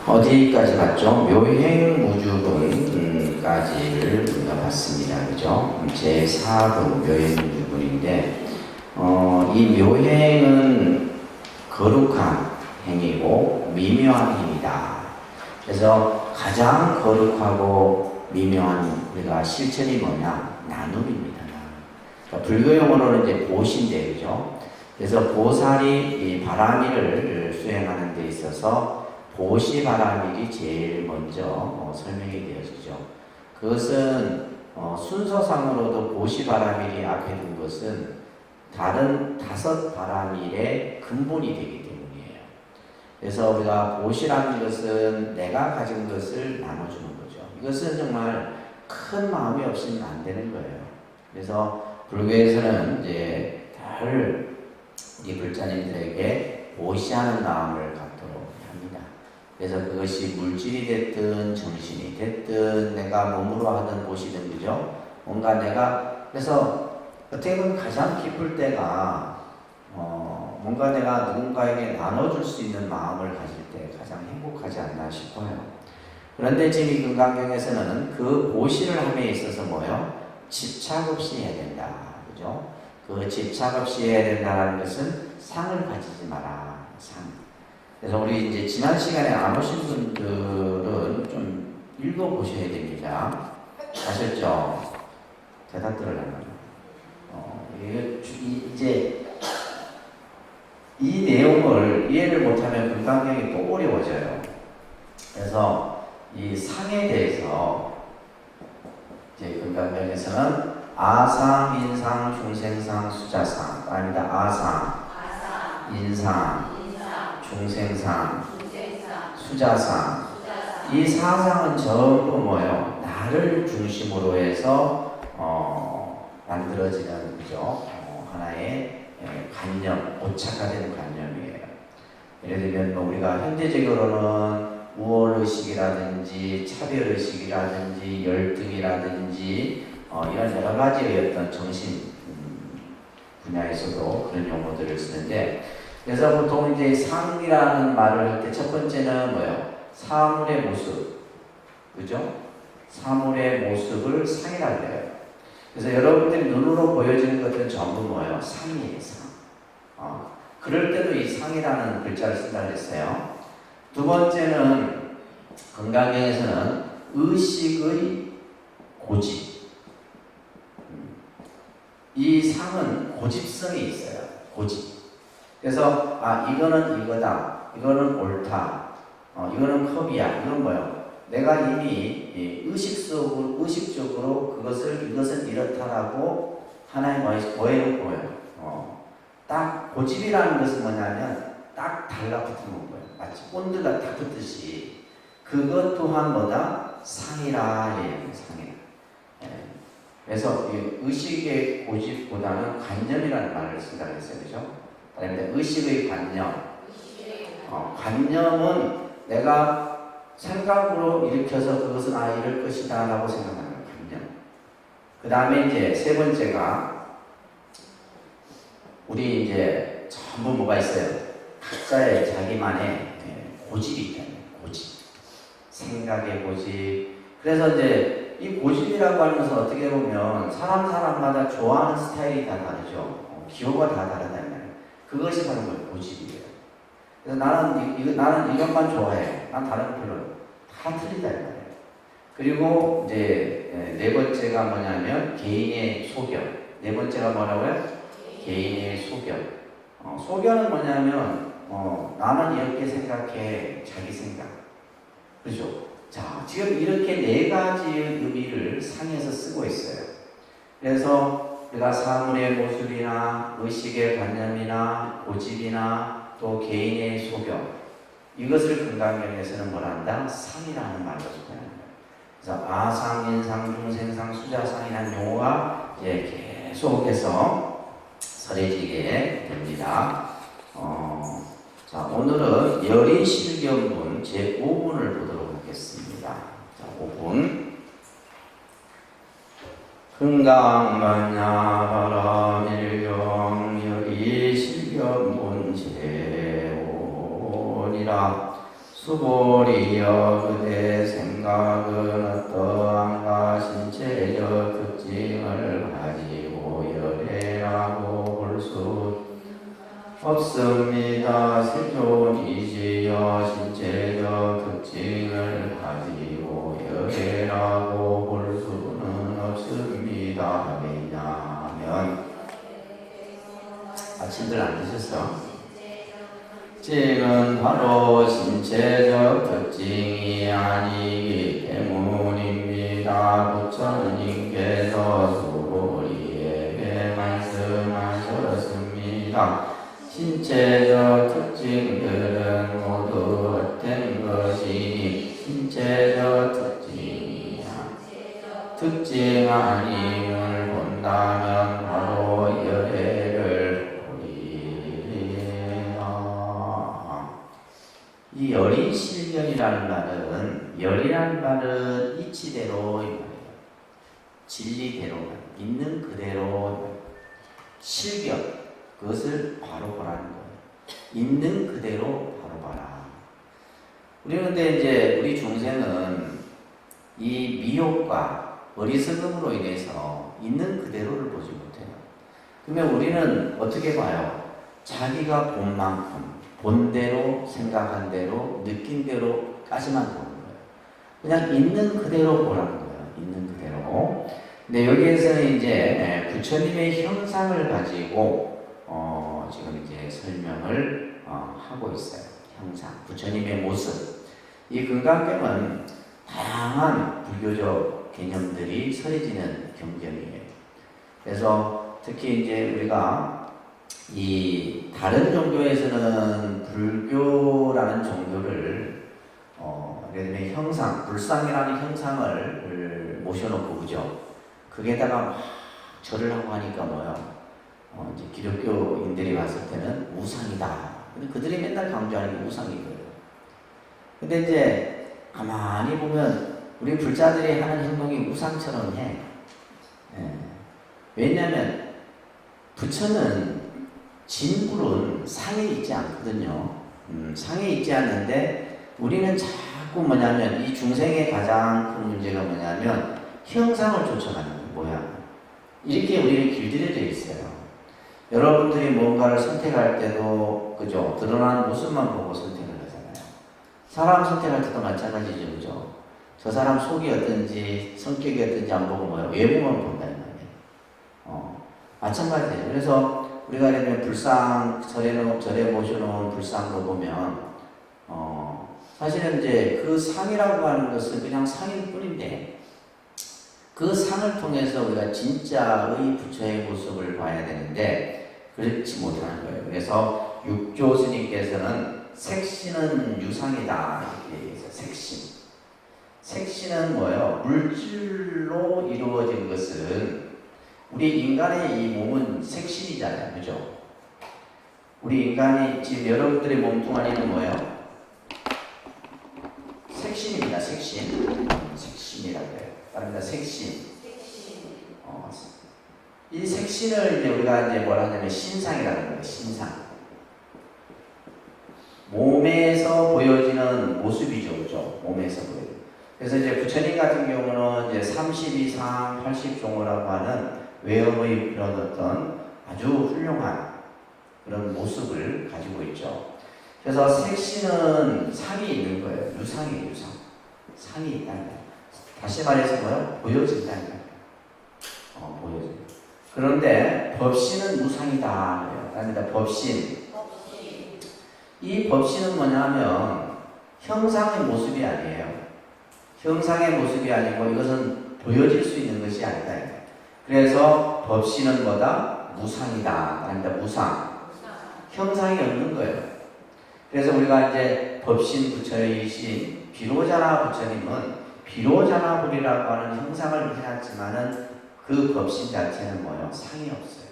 어디까지 봤죠? 묘행무주분까지를 우리가 봤습니다. 그죠? 제4분 묘행무주분인데, 이 묘행은 거룩한 행위고 미묘한 행위다. 그래서 가장 거룩하고 미묘한 우리가 실천이 뭐냐? 나눔입니다. 그러니까 불교 용어로는 이제 보시인데, 그죠? 그래서 보살이 이 바라미를 수행하는 데 있어서 보시바라밀이 제일 먼저 설명이 되어지죠. 그것은 순서상으로도 보시바라밀이 앞에 둔 것은 다른 5바라밀의 근본이 되기 때문이에요. 그래서 우리가 보시라는 것은 내가 가진 것을 나눠주는 거죠. 이것은 정말 큰 마음이 없으면 안 되는 거예요. 그래서 불교에서는 이제 늘 이 불자님들에게 보시하는 마음을 갖도록 합니다. 그래서 그것이 물질이 됐든 정신이 됐든 내가 몸으로 하든 보시든 그죠? 뭔가 내가 그래서 어떻게 보면 가장 기쁠 때가 뭔가 내가 누군가에게 나눠줄 수 있는 마음을 가질 때 가장 행복하지 않나 싶어요. 그런데 지금 이 금강경에서는 그 보시를 함에 있어서 뭐요? 집착 없이 해야 된다. 그죠? 그 집착 없이 해야 된다는 것은 상을 가지지 마라. 상. 그래서 우리 이제 지난 시간에 안 오신 분들은 좀 읽어보셔야 됩니다. 아셨죠? 대답 들으려면. 이제 이 내용을 이해를 못하면 금강경이 또 어려워져요. 그래서 이 상에 대해서 이제 금강경에서는 아상, 인상, 중생상, 수자상. 아닙니다. 아상, 인상, 중생상, 수자상. 이 사상은 전부 뭐예요? 나를 중심으로 해서 만들어지는 그죠? 하나의 관념, 오착화된 관념이에요. 예를 들면 뭐 우리가 현대적으로는 우월의식이라든지 차별의식이라든지 열등이라든지 이런 여러 가지의 어떤 정신 분야에서도 그런 용어들을 쓰는데, 그래서 보통 이제 상이라는 말을 할 때 첫 번째는 뭐예요? 사물의 모습, 그죠? 사물의 모습을 상이라고 해요. 그래서 여러분들이 눈으로 보여지는 것들은 전부 뭐예요? 상이에요, 상. 그럴 때도 이 상이라는 글자를 쓴다고 했어요. 두 번째는 금강경에서는 의식의 고집. 이 상은 고집성이 있어요. 고집. 그래서 이거는 이거다. 이거는 옳다. 이거는 컵이야. 이건 뭐예요? 내가 이미 의식적으로 이것은 이렇다라고 하나의 뭐에 놓고요. 딱 고집이라는 것은 뭐냐면 딱 달라붙는 거예요. 마치 본드가 딱 붙듯이 그것 또한 뭐다? 상이라 얘기해요. 상이라. 그래서 의식의 고집보다는 관념이라는 말을 쓴다고 했어요. 그죠? 그런데 의식의 관념. 관념은 내가 생각으로 일으켜서 그것은 이럴 것이다 라고 생각하는 관념. 그 다음에 이제 세 번째가 우리 이제 전부 뭐가 있어요? 각자의 자기만의 고집이 있잖아요. 고집. 생각의 고집. 그래서 이제 이 고집이라고 하는 것은 어떻게 보면 사람마다 좋아하는 스타일이 다 다르죠. 기호가 다 다르다는 말이에요. 그것이 바로 고집이에요. 그래서 나는 이것만 좋아해. 난 다른 거 별로 다 틀리다 이 말이에요. 그리고 이제 네 번째가 뭐냐면 개인의 소견. 네 번째가 뭐라고요? 개인의 소견. 소견은 뭐냐면 나는 이렇게 생각해. 자기 생각. 그렇죠? 자, 지금 이렇게 네 가지의 의미를 상에서 쓰고 있어요. 그래서 우리가 사물의 모습이나 의식의 관념이나 고집이나 또 개인의 소견, 이것을 금강경에서는 뭐란다? 상이라는 말로 표현합니다. 그래서 아상, 인상, 중생상, 수자상이라는 용어가 이제 계속해서 설해지게 됩니다. 자, 오늘은 열의실견분 제5분을 보도록 하겠습니다. 자, 5분. 흥강만야바라밀경 열의실견분 제5이라 수고리여 그대 생각은 어떠한가 신체적 특징을 가지고 열애라고 볼 수 없습니다. 세존이시여 신체적 특징을 가지고 열애라고 볼 수는 없습니다. 왜냐하면 아침들 안 드셨어? 특징은 바로 신체적 특징이 아니기 때문입니다. 부처님께서 수고리에게 말씀하셨습니다. 신체적 특징들은 모두 헛된 것이니 신체적 특징 아님을 본다면 바로 열애를 이 열인 실견이라는 말은 열이라는 말은 이치대로 이 말이에요. 진리대로 있는 그대로 실견 그것을 바로 보라는 거예요. 있는 그대로 바로 봐라. 우리는 근데 이제 우리 중생은 이 미혹과 어리석음으로 인해서 있는 그대로를 보지 못해요. 그러면 우리는 어떻게 봐요? 자기가 본 만큼 본대로 생각한 대로 느낀 대로까지만 보는 거예요. 그냥 있는 그대로 보라는 거예요. 있는 그대로. 근데 여기에서는 이제 부처님의 형상을 가지고 지금 이제 설명을 하고 있어요. 형상, 부처님의 모습. 이 금강경은 다양한 불교적 개념들이 서해지는 경전이에요. 그래서 특히 이제 우리가 이 다른 종교에서는 불교라는 종교를 예를 들면 형상, 불상이라는 형상을 모셔놓고 그죠? 거기에다가 막 절을 하고 하니까 뭐요? 이제 기독교인들이 봤을 때는 우상이다. 근데 그들이 맨날 강조하는 게 우상인 거예요. 근데 이제 가만히 보면 우리 불자들이 하는 행동이 우상처럼 해. 왜냐하면 부처는 진불은 상에 있지 않거든요. 상에 있지 않는데 우리는 자꾸 뭐냐면 이 중생의 가장 큰 문제가 뭐냐면 형상을 쫓아가는 거예요. 모양. 이렇게 우리는 길들여져 있어요. 여러분들이 뭔가를 선택할 때도 그죠? 드러나는 모습만 보고 선택을 하잖아요. 사람 선택할 때도 마찬가지죠. 그죠? 저 사람 속이 어떤지 성격이 어떤지 안 보고 뭐예요? 외모만 본다는 말이에요. 마찬가지예요. 그래서 우리가 예를 불상 절에 모셔놓은 불상도 보면 사실은 이제 그 상이라고 하는 것은 그냥 상일 뿐인데 그 상을 통해서 우리가 진짜의 부처의 모습을 봐야 되는데 그렇지 못하는 거예요. 그래서 육조 스님께서는 색신은 유상이다 이렇게 얘기했어요. 색신. 색신은 뭐예요? 물질로 이루어진 것은 우리 인간의 이 몸은 색신이잖아요. 그죠? 우리 인간이 지금 여러분들의 몸뚱아리는 뭐예요? 색신입니다. 색신. 색신이라고 해요. 말합니다. 색신. 이 색신을 이제 우리가 이제 뭐라 하냐면 신상이라는 거예요. 신상. 몸에서 보여지는 모습이죠. 그죠? 몸에서 보여지는. 그래서 이제 부처님 같은 경우는 이제 32상 80종호라고 하는 외형의 그런 어떤 아주 훌륭한 그런 모습을 가지고 있죠. 그래서 색신은 상이 있는 거예요. 유상이에요. 유상. 상이 있다는 거예요. 다시 말해서 뭐요? 보여진다는 거예요. 보여져요. 그런데 법신은 무상이다. 그러니까 법신. 이 법신은 뭐냐면 형상의 모습이 아니에요. 형상의 모습이 아니고 이것은 보여질 수 있는 것이 아니다. 그래서 법신은 뭐다? 무상이다. 그러니까 무상. 형상이 없는 거예요. 그래서 우리가 이제 법신 부처이신 비로자나 부처님은 비로자나불이라고 하는 형상을 해놨지만은 그 법신 자체는 뭐예요? 상이 없어요.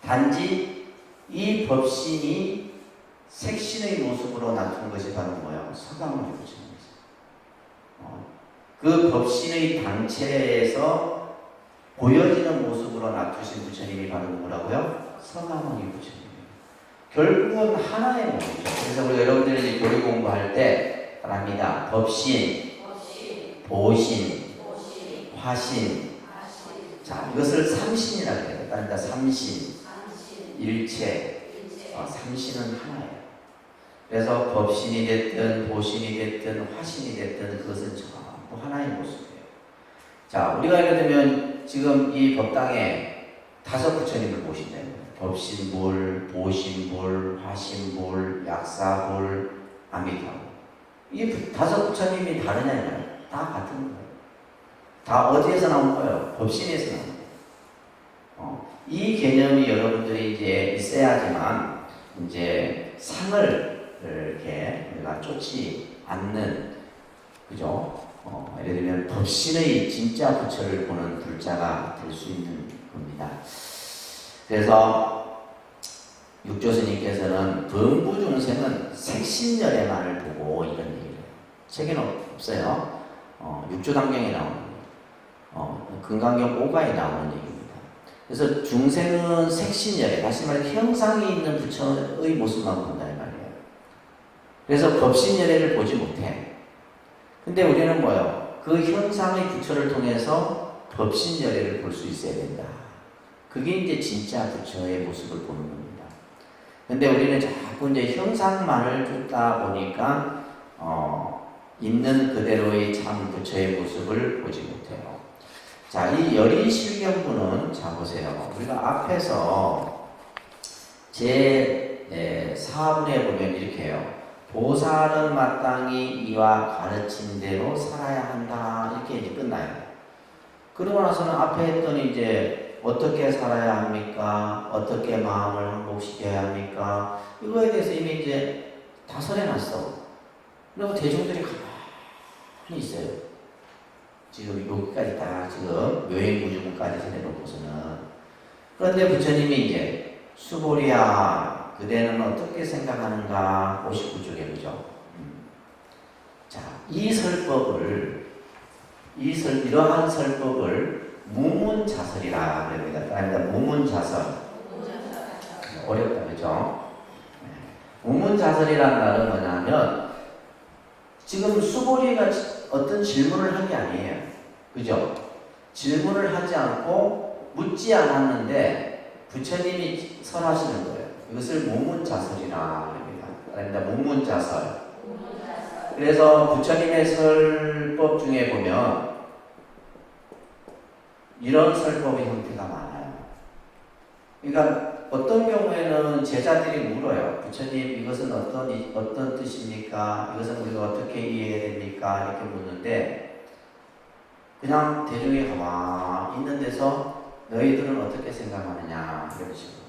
단지 이 법신이 색신의 모습으로 나타난 것이 바로 뭐예요? 서가모니 부처님이죠. 그 법신의 당체에서 보여지는 모습으로 나타신 부처님이 바로 누구라고요? 서가모니 부처님이에요. 결국은 하나의 몸이죠. 그래서 우리 여러분들이 교리 공부할 때 말합니다. 법신, 보신, 화신. 자, 이것을 삼신이라고 해요. 그러니까 삼신, 일체. 삼신은 하나예요. 그래서 법신이 됐든 보신이 됐든 화신이 됐든 그것은 전부 하나의 모습이에요. 자, 우리가 예를 들면 지금 이 법당에 5 부처님을 모신다는 거예요. 법신불, 보신불, 화신불, 약사불, 아미타불. 이 5 부처님이 다르냐면 다 같은 거예요. 다 어디에서 나온 거예요? 법신에서 나온 거예요. 이 개념이 여러분들이 이제 있어야지만 이제 상을 이렇게 우리가 쫓지 않는, 그죠? 예를 들면 법신의 진짜 부처를 보는 불자가 될 수 있는 겁니다. 그래서 육조스님께서는 범부중생은 색신열애만을 보고 이런 얘기를 해요. 책에는 없어요. 육조단경에 나오는 거예요. 금강경 5가에 나오는 얘기입니다. 그래서 중생은 색신열애, 다시 말해 형상이 있는 부처의 모습만 본다 이 말이에요. 그래서 법신열애를 보지 못해. 근데 우리는 뭐예요? 그 형상의 부처를 통해서 법신열애를 볼 수 있어야 된다. 그게 이제 진짜 부처의 모습을 보는 겁니다. 근데 우리는 자꾸 이제 형상만을 쫓다 보니까 있는 그대로의 참 부처의 모습을 보지 못해요. 자, 이 열의실경부는 자 보세요. 우리가 앞에서 제 4분에 보면 이렇게 해요. 보살은 마땅히 이와 가르친 대로 살아야 한다. 이렇게 이제 끝나요. 그러고 나서는 앞에 했던 이제 어떻게 살아야 합니까? 어떻게 마음을 항복시켜야 합니까? 이거에 대해서 이미 이제 다 설해놨어. 그리고 대중들이 가만히 있어요. 지금 여기까지 다 지금 묘행구주문까지 설해놓고서는. 그런데 부처님이 이제 수보리야 그대는 어떻게 생각하는가? 59쪽에 그죠? 자, 이러한 설법을 무문자설이라 그럽니다. 그러니까 무문자설. 어렵다, 그죠? 무문자설이라는 말은 뭐냐면, 지금 수보리가 어떤 질문을 한 게 아니에요. 그죠? 질문을 하지 않고 묻지 않았는데, 부처님이 설하시는 거예요. 이것을 무문자설이라 합니다. 그러니까 무문자설. 그래서 부처님의 설법 중에 보면 이런 설법의 형태가 많아요. 그러니까 어떤 경우에는 제자들이 물어요. 부처님 이것은 어떤 뜻입니까? 이것은 우리가 어떻게 이해해야 됩니까? 이렇게 묻는데 그냥 대중이 가만히 있는 데서 너희들은 어떻게 생각하느냐 이런 식으로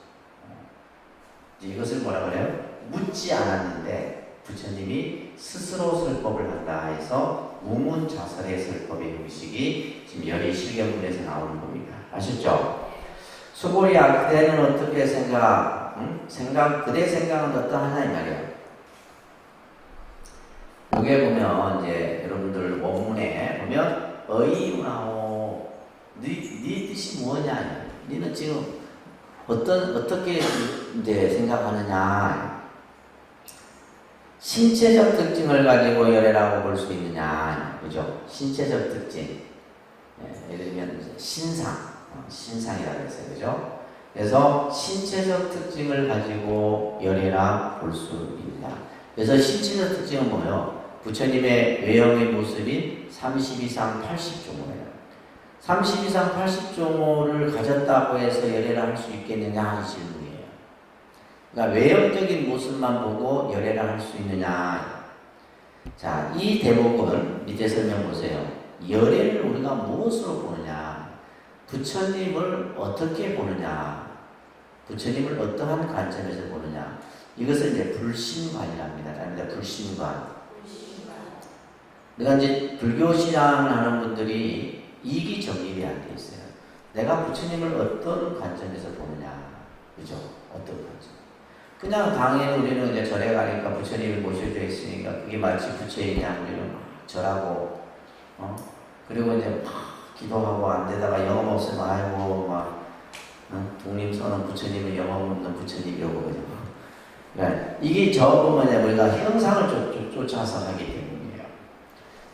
이것을 뭐라 그래요? 묻지 않았는데 부처님이 스스로 설법을 한다 해서 무문자설의 설법의 형식이 지금 열의실경문에서 나오는 겁니다. 아셨죠? 수보리야 그대는 어떻게 그대 생각은 어떠하냐 이 말이에요. 여기에 보면 이제 여러분들 원문에 보면 어이우나오 네 뜻이 뭐냐? 너는 지금 어떻게 이제 생각하느냐? 신체적 특징을 가지고 열애라고 볼 수 있느냐, 그죠? 신체적 특징. 예를 들면 신상이라고 했어요, 그죠? 그래서 신체적 특징을 가지고 열애라 볼 수 있다. 그래서 신체적 특징은 뭐예요? 부처님의 외형의 모습이 32상 80종호예요. 32상 80종호를 가졌다고 해서 열애를 할 수 있겠느냐 하는 질문이에요. 그러니까 외형적인 모습만 보고 열애를 할 수 있느냐. 자, 이 대목은 밑에 설명 보세요. 열애를 우리가 무엇으로 보느냐. 부처님을 어떻게 보느냐. 부처님을 어떠한 관점에서 보느냐. 이것을 이제 불심관이랍니다. 그러니까 불심관. 그러니까 이제 불교 신앙을 하는 분들이 이기 정립이 안 돼 있어요. 내가 부처님을 어떤 관점에서 보느냐. 그죠? 어떤 관점. 그냥 당연히 우리는 이제 절에 가니까 부처님이 모셔져 있으니까 그게 마치 부처이냐 우리는 절하고 그리고 이제 막 기도하고 안 되다가 영업 없으면 아이고 막 독림선언 부처님은 영업 없는 부처님이라고 그러죠. 네. 이게 전부 뭐냐, 우리가 형상을 쫓아서 하기 때문이에요.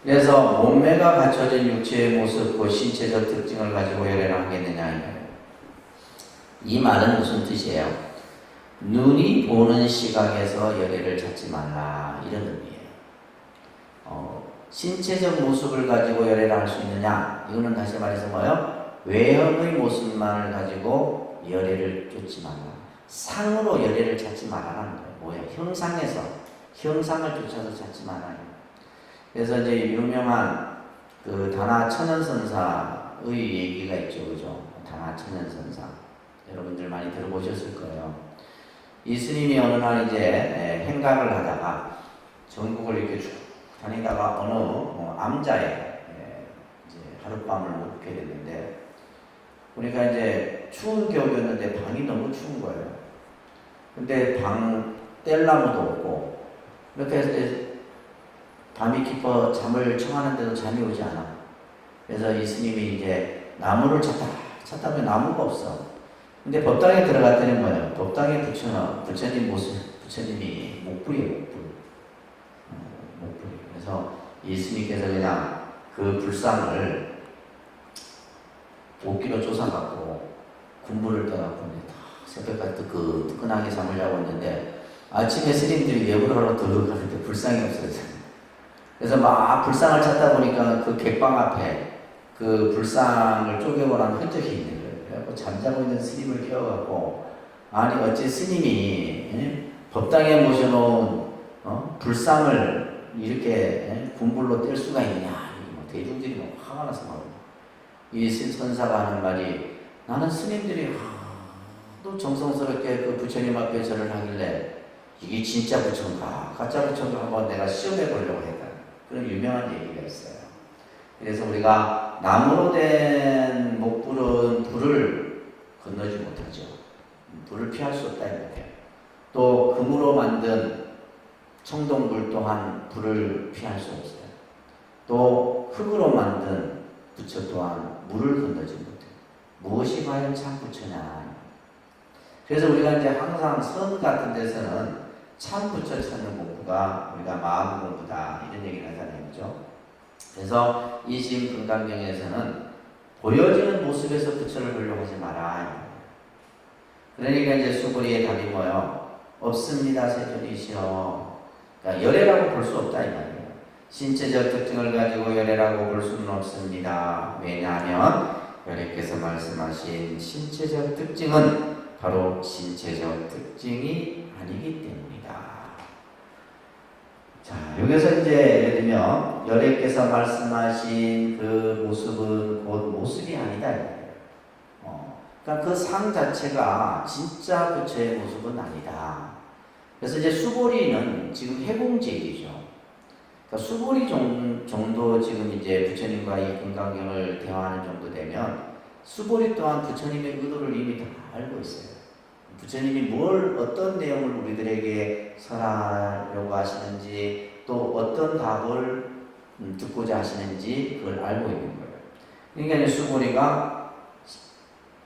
그래서 몸매가 갖춰진 육체의 모습, 그 신체적 특징을 가지고 열애를 하겠느냐. 이 말은 무슨 뜻이에요? 눈이 보는 시각에서 열애를 찾지 말라. 이런 의미예요. 신체적 모습을 가지고 열애를 할 수 있느냐? 이거는 다시 말해서 뭐예요? 외형의 모습만을 가지고 열애를 쫓지 말라. 상으로 열애를 찾지 말라는 거예요. 뭐예요? 형상에서, 형상을 쫓아서 찾지 말아요. 그래서 이제 유명한 그 다나 천연선사의 얘기가 있죠. 그죠? 다나 천연선사. 여러분들 많이 들어보셨을 거예요. 이 스님이 어느 날 이제 행각을 하다가 전국을 이렇게 쭉 다니다가 어느 암자에 이제 하룻밤을 묵게 됐는데, 보니까 이제 추운 겨울이었는데 방이 너무 추운 거예요. 근데 방 뗄나무도 없고, 이렇게 해서 밤이 깊어 잠을 청하는데도 잠이 오지 않아. 그래서 이 스님이 이제 나무를 찾다 보면 나무가 없어. 근데 법당에 들어갔더니 뭐예요? 법당에 부처님 모습, 부처님이 목불이에요, 목불. 목불. 그래서 이 스님께서 그냥 그 불상을 도끼로 쫓아갖고 군부를 떠갖고 새벽까지 뜨끈하게 잠을 자고 있는데, 아침에 스님들이 예불을 하러 들어가는데 불상이 없어졌어요. 그래서 막 불상을 찾다 보니까 그 객방 앞에 그 불상을 쪼개고난 흔적이 있는 거예요. 그래서 잠자고 있는 스님을 깨워갖고, 아니 어째 스님이 법당에 모셔놓은 불상을 이렇게 군불로 뗄 수가 있냐. 대중들이 막 화가 나서 막 이 선사가 하는 말이, 나는 스님들이 또 정성스럽게 그 부처님 앞에 절을 하길래 이게 진짜 부처인가 가짜 부처인가 한번 내가 시험해 보려고 했다. 그런 유명한 얘기가 있어요. 그래서 우리가 나무로 된 목불은 불을 건너지 못하죠. 불을 피할 수 없다 이 말이에요. 또 금으로 만든 청동불 또한 불을 피할 수 없어요. 또 흙으로 만든 부처 또한 물을 건너지 못해요. 무엇이 과연 참 부처냐. 그래서 우리가 이제 항상 선 같은 데서는 참 부처 찾는 공부가 우리가 마음 공부다, 이런 얘기를 하잖아요. 그죠? 그래서 이 지금 금강경에서는 보여지는 모습에서 부처를 보려고 하지 마라. 그러니까 이제 수고리의 답이 뭐예요? 없습니다, 세존이시여. 그러니까 열애라고 볼 수 없다 이 말이에요. 신체적 특징을 가지고 열애라고 볼 수는 없습니다. 왜냐하면 열애께서 말씀하신 신체적 특징은 바로 신체적 특징이 아니기 때문이다. 자, 여기서 이제 예를 들면 열애께서 말씀하신 그 모습은 곧 모습이 아니다. 그러니까 그 상 자체가 진짜 부처의 모습은 아니다. 그래서 이제 수보리는 지금 해공제일이죠. 그러니까 수보리 정도 지금 이제 부처님과 이 금강경을 대화하는 정도 되면 수보리 또한 부처님의 의도를 이미 다 알고 있어요. 부처님이 어떤 내용을 우리들에게 설하려고 하시는지, 또 어떤 답을 듣고자 하시는지 그걸 알고 있는 거예요. 그러니까 이제 수보리가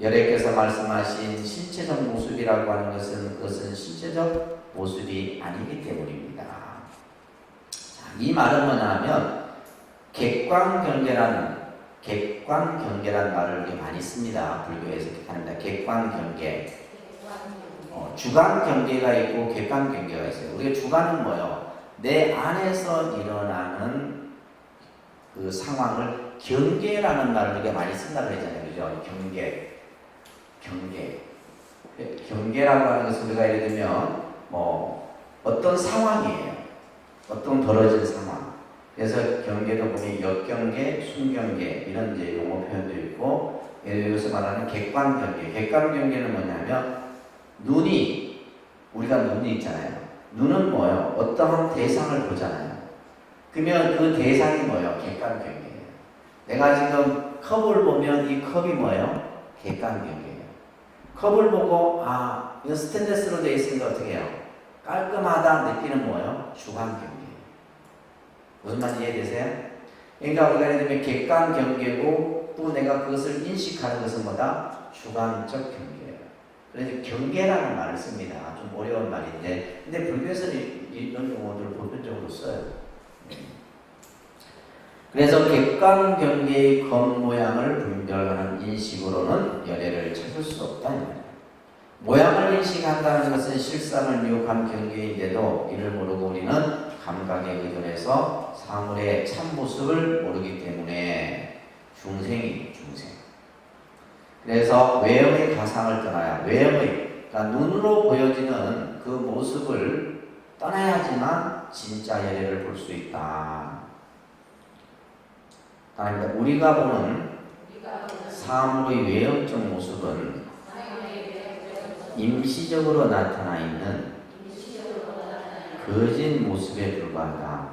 열애께서 말씀하신 신체적 모습이라고 하는 것은 그것은 신체적 모습이 아니기 때문입니다. 자, 이 말은 뭐냐면 객관경계라는 말을 우리가 많이 씁니다. 불교에서 합니다. 객관경계. 주관경계가 있고 객관경계가 있어요. 우리가 주관은 뭐예요? 내 안에서 일어나는 그 상황을 경계라는 말을 우리가 많이 쓴다고 했잖아요. 그죠? 경계라고 하는 것은 우리가 예를 들면 어떤 상황이에요. 어떤 벌어진 상황. 그래서 경계도 보면 역경계, 순경계 이런 이제 용어 표현도 있고, 여기서 말하는 객관경계. 객관경계는 뭐냐면 우리가 눈이 있잖아요. 눈은 뭐예요? 어떠한 대상을 보잖아요. 그러면 그 대상이 뭐예요? 객관경계예요. 내가 지금 컵을 보면 이 컵이 뭐예요? 객관경계예요. 컵을 보고 이거 스테인리스로 되어 있으니까 어떻게 해요? 깔끔하다 느끼는 뭐예요? 주관경계예요. 무슨 말인지 이해되세요? 그러니까 우리가 예를 들면 객관경계고, 또 내가 그것을 인식하는 것은 뭐다? 주관적 경계예요. 그래서 경계라는 말을 씁니다. 좀 어려운 말인데, 근데 불교에서는 이런 용어들을 보편적으로 써요. 그래서 객관 경계의 겉모양을 분별하는 인식으로는 열애를 찾을 수 없다. 모양을 인식한다는 것은 실상을 미혹한 경계인데도 이를 모르고 우리는 감각에 의존해서 사물의 참모습을 모르기 때문에 중생. 그래서 외형의 가상을 떠나야, 그러니까 눈으로 보여지는 그 모습을 떠나야지만 진짜 열애를 볼 수 있다. 우리가 보는 사물의 외형적 모습은 임시적으로 나타나 있는 거짓 모습에 불과하다.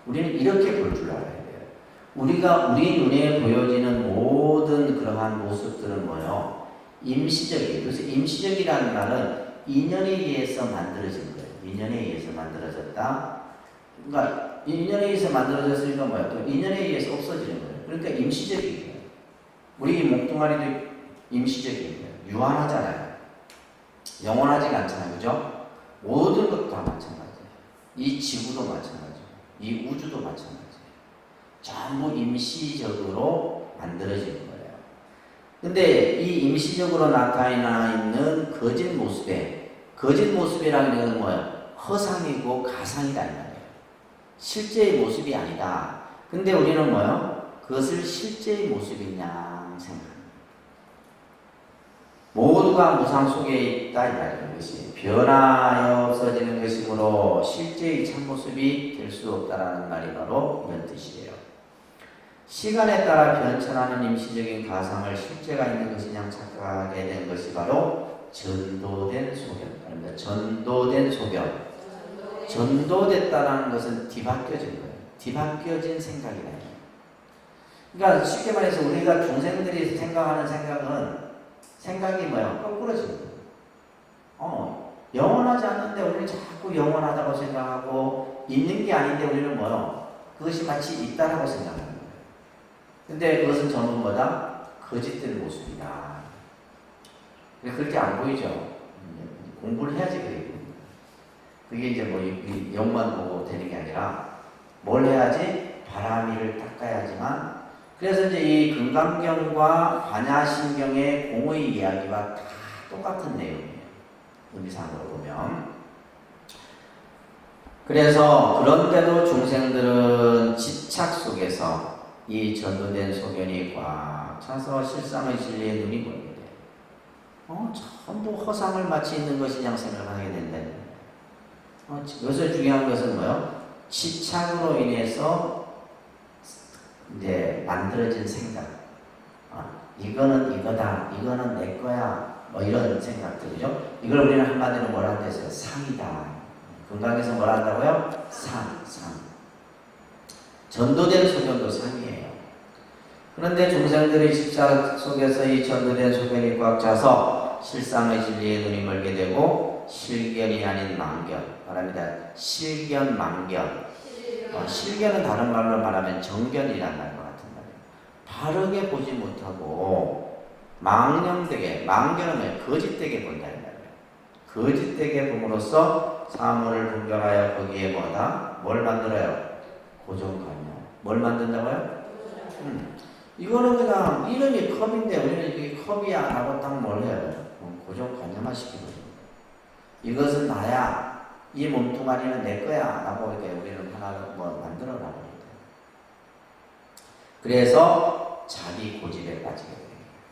우리는 이렇게 볼 줄 알아야 돼요. 우리 눈에 보여지는 모든 그러한 모습들은 뭐예요? 임시적이에요. 그래서 임시적이라는 말은 인연에 의해서 만들어진 거예요. 인연에 의해서 만들어졌다. 그러니까 인연에 의해서 만들어졌으니까 뭐야? 또 인연에 의해서 없어지는 거예요. 그러니까 임시적인 거예요. 우리 몸뚱아리도 임시적인 거예요. 유한하잖아요. 영원하지가 않잖아요. 그죠? 모든 것도 다 마찬가지예요. 이 지구도 마찬가지예요. 이 우주도 마찬가지예요. 전부 임시적으로 만들어진 거예요. 근데 이 임시적으로 나타나 있는 거짓 모습이라는 것은 뭐예요? 허상이고 가상이다 이 말이에요. 실제의 모습이 아니다. 근데 우리는 뭐예요? 그것을 실제의 모습이냐 생각합니다. 모두가 무상 속에 있다 이 말이에요. 이것이 변화하여 없어지는 것이므로 실제의 참모습이 될 수 없다라는 말이 바로 이런 뜻이에요. 시간에 따라 변천하는 임시적인 가상을 실제가 있는 것이냐 착각하게 된 것이 바로 전도된 소견. 전도된 소견. 전도됐다는 것은 뒤바뀌어진 거예요. 뒤바뀌어진 생각이다. 그러니까 쉽게 말해서 우리가 중생들이 생각하는 생각이 뭐예요? 거꾸로진 거예요. 영원하지 않는데 우리는 자꾸 영원하다고 생각하고 있는 게 아닌데 우리는 뭐예요? 그것이 마치 있다라고 생각하는 거예요. 근데 그것은 전부 뭐다? 거짓된 모습이다. 그렇게 안 보이죠? 공부를 해야지 그래. 그게 이제 뭐 영만 보고 되는 게 아니라 뭘 해야지? 바람이를 닦아야지만. 그래서 이제 이 금강경과 반야신경의 공의 이야기와 다 똑같은 내용이에요. 의미상으로 보면. 그래서 그런데도 중생들은 집착 속에서 이 전도된 소견이 꽉 차서 실상의 진리에 눈이 보이게 돼요. 전부 허상을 마치 있는 것이냐 생각하게 된다. 여기서 중요한 것은 뭐예요? 집착으로 인해서 이제 만들어진 생각. 이거는 이거다. 이거는 내 거야. 뭐 이런 생각들이죠. 이걸 우리는 한마디로 뭐라 한댔어요? 상이다. 금강에서 뭐라 한다고요? 상. 전도된 소견도 상이에요. 그런데 중생들의 집착 속에서 이 전도된 소견이 꽉 차서 실상의 진리에 눈이 멀게 되고 실견이 아닌 망견. 말합니다. 실견, 망견. 실견은 다른 말로 말하면 정견이라는 말과 같은 말이에요. 바르게 보지 못하고 망령되게, 망견은 거짓되게 본다는 말이에요. 거짓되게 봄으로써 사물을 분별하여 거기에 뭐다? 뭘 만들어요? 고정관념. 뭘 만든다고요? 이거는 그냥 이름이 컵인데 우리는 이게 컵이야 라고 딱 뭘 해요? 고정관념화 시키거든요. 이것은 나야. 이 몸뚱아리는 내 거야 라고 이렇게 우리는 하나 뭐 만들어 나갑니다. 그래서 자기 고집에 빠지게 돼요.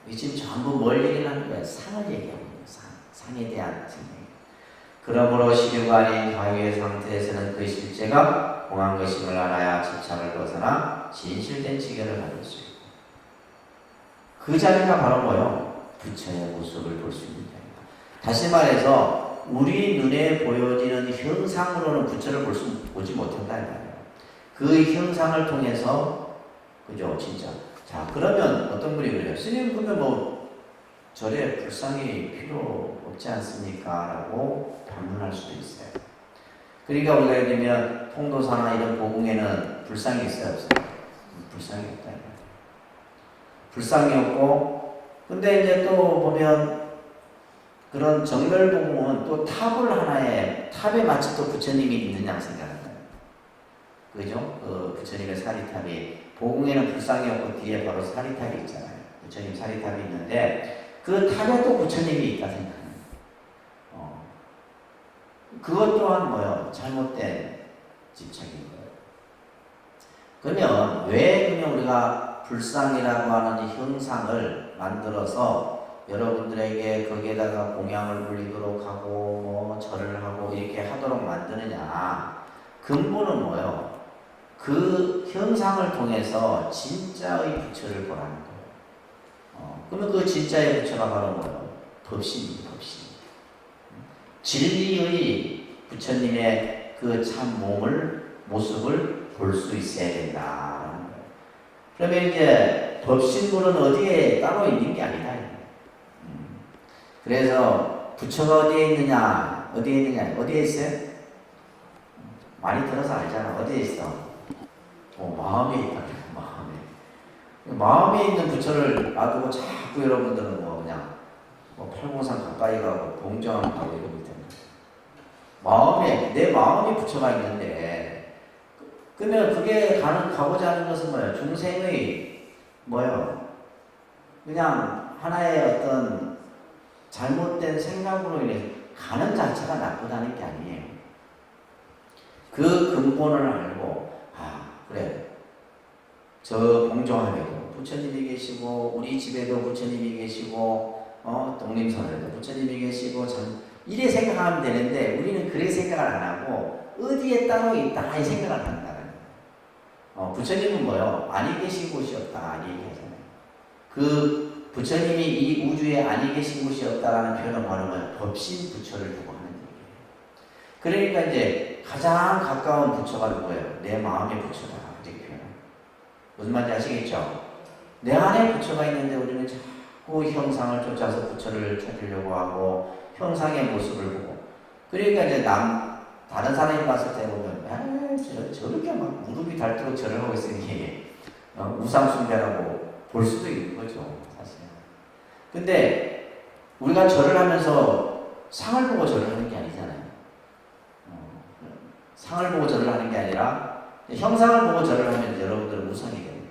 이 지금 전부 뭘 얘기하는 거예요? 상을 얘기하는 거예요. 상에 대한 생각. 그러므로 시류가 아닌 가위의 상태에서는 그 실제가 공한 것임을 알아야 집착을 벗어나 진실된 지견을 받을 수 있고, 그 자리가 바로 뭐예요? 부처의 모습을 볼 수 있는 자리다. 다시 말해서 우리 눈에 보여지는 형상으로는 부처를 보지 못한다는 말이에요. 그 형상을 통해서, 그죠? 진짜. 자, 그러면 어떤 분이 그래요? 스님, 근데 뭐 절에 불상이 필요 없지 않습니까? 라고 반문할 수도 있어요. 그러니까 우리가 예를 들면 통도사나 이런 보궁에는 불상이 있어요? 없어요? 불상이 없다. 불상이 없고 근데 이제 또 보면 그런 정멸봉은 또 탑을 하나에 탑에 마치 또 부처님이 있는 양 생각합니다. 그죠? 그 부처님의 사리탑이 보궁에는 불상이 없고 뒤에 바로 사리탑이 있잖아요. 부처님 사리탑이 있는데 그 탑에 또 부처님이 있다 생각합니다. 그것 또한 뭐요? 잘못된 집착인 거예요. 그러면 왜 그냥 우리가 불상이라고 하는 이 형상을 만들어서 여러분들에게 거기에다가 공양을 올리도록 하고 뭐 절을 하고 이렇게 하도록 만드느냐? 근본은 뭐요? 그 형상을 통해서 진짜의 부처를 보라는 거예요. 그러면 그 진짜의 부처가 바로 뭐예요? 법신입니다. 법신. 진리의 부처님의 그 참 몸을 모습을 볼 수 있어야 된다. 그러면 이제 법신물은 어디에 따로 있는 게 아니다. 그래서 부처가 어디에 있느냐? 어디에 있느냐? 어디에 있어요? 많이 들어서 알잖아. 어디에 있어? 마음에 있다. 마음에 있는 부처를 놔두고 자꾸 여러분들은 뭐 그냥 팔공산 가까이 가고 봉정하고 가고 이러고 있잖아요. 마음에 내 마음에 부처가 있는데 그러면 그게 가고자 하는 것은 뭐예요? 중생의 뭐예요? 그냥 하나의 어떤 잘못된 생각으로 인해서 가는 자체가 나쁘다는 게 아니에요. 그 근본을 알고 그래 저 봉정하려고 부처님이 계시고 우리 집에도 부처님이 계시고 독림선에도 부처님이 계시고 이래 생각하면 되는데 우리는 그래 생각을 안 하고 어디에 따로 있다 이 생각을 한다는 거예요. 부처님은 뭐요? 아니 계신 곳이 없다 아니 얘기하잖아요. 그 부처님이 이 우주에 아니 계신 곳이 없다라는 표현은 뭐냐면 법신 부처를 두고 하는 얘기예요. 그러니까 이제 가장 가까운 부처가 누구예요? 내 마음의 부처다 이렇게 표현해요. 무슨 말인지 아시겠죠? 내 안에 부처가 있는데 우리는 자꾸 형상을 쫓아서 부처를 찾으려고 하고 형상의 모습을 보고 그러니까 이제 다른 사람이 봤을 때 보면 저렇게 막 무릎이 닳도록 절을 하고 있으니 우상숭배라고 볼 수도 있는 거죠 사실. 근데 우리가 절을 하면서 상을 보고 절을 하는 게 아니잖아요. 상을 보고 절을 하는 게 아니라 형상을 보고 절을 하면 여러분들은 우상이 되는 거예요.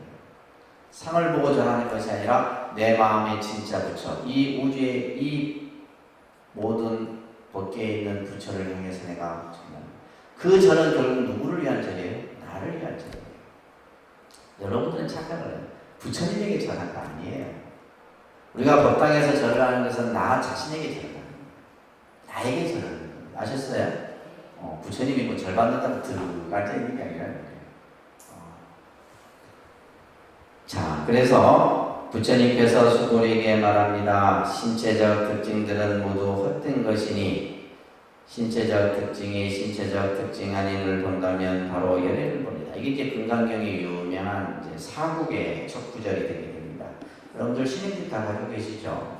상을 보고 절하는 것이 아니라 내 마음의 진짜 부처 이 우주의 이 모든 법계에 있는 부처를 향해서 내가 그 절은 결국 누구를 위한 절이에요? 나를 위한 절이에요. 여러분들은 착각을 해요. 부처님에게 절한 거 아니에요. 우리가 법당에서 절을 하는 것은 나 자신에게 절을 하는 거예요. 나에게 절을 하는 거예요. 아셨어요? 부처님이 뭐 절 받는다고 들어갈 때 있는 게 아니라 자, 그래서 부처님께서 수고리에게 말합니다. 신체적 특징들은 모두 헛된 것이니 신체적 특징이 신체적 특징 아닌을 본다면 바로 열애를 봅니다. 이게 이제 금강경의 유명한 이제 사국의 첫 구절이 되게 됩니다. 여러분들 신임집 다 가지고 계시죠?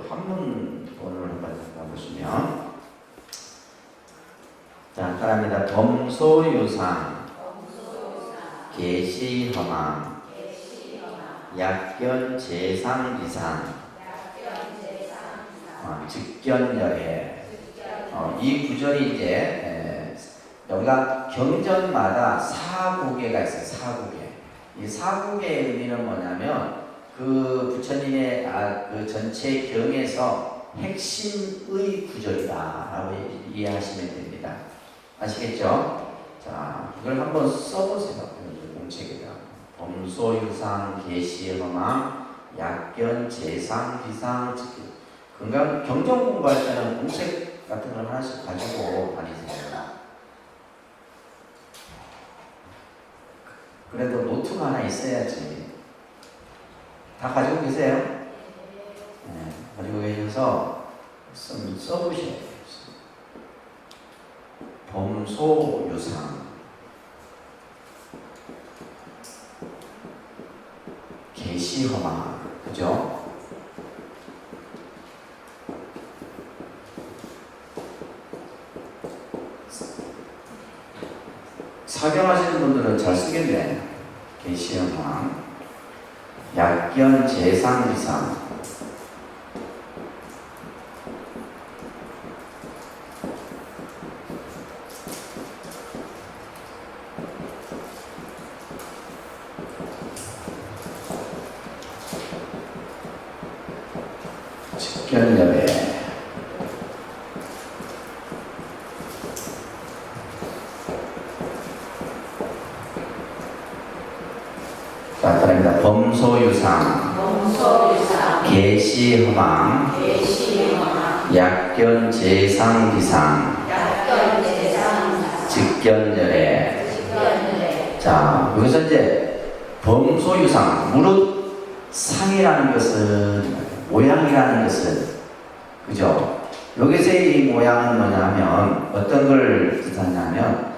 한문본을 한번 가보시면 자, 따라합니다. 범소유상 계시허망 약견재상비상 직견열애 이 구절이 이제 여기가 경전마다 사국예가 있어요. 사국예. 이 사국예의 의미는 뭐냐면 그 부처님의 그 전체 경에서 핵심의 구절이다라고 이해하시면 됩니다. 아시겠죠? 자, 이걸 한번 써보세요. 공책에다. 범소유상 계시허망 약견 재상 비상 직견. 건강 경전 공부할 때는 공책 같은 걸 하나씩 가지고 다니세요. 그래도 노트가 하나 있어야지. 다 가지고 계세요? 네, 가지고 계셔서 써보셔야 돼요. 범소유상 계시허망 그죠? 사경하시는 분들은 잘 쓰겠네. 계시허망 약견 재상비상. 직견열애. 자, 따라합니다. 범소유상, 계시허망, 약견 재상비상, 직견열애. 자, 여기서 이제 범소유상, 무릇 상이라는 것은, 모양이라는 것은, 그죠? 여기서의 이 모양은 뭐냐면, 어떤 걸 뜻하냐면,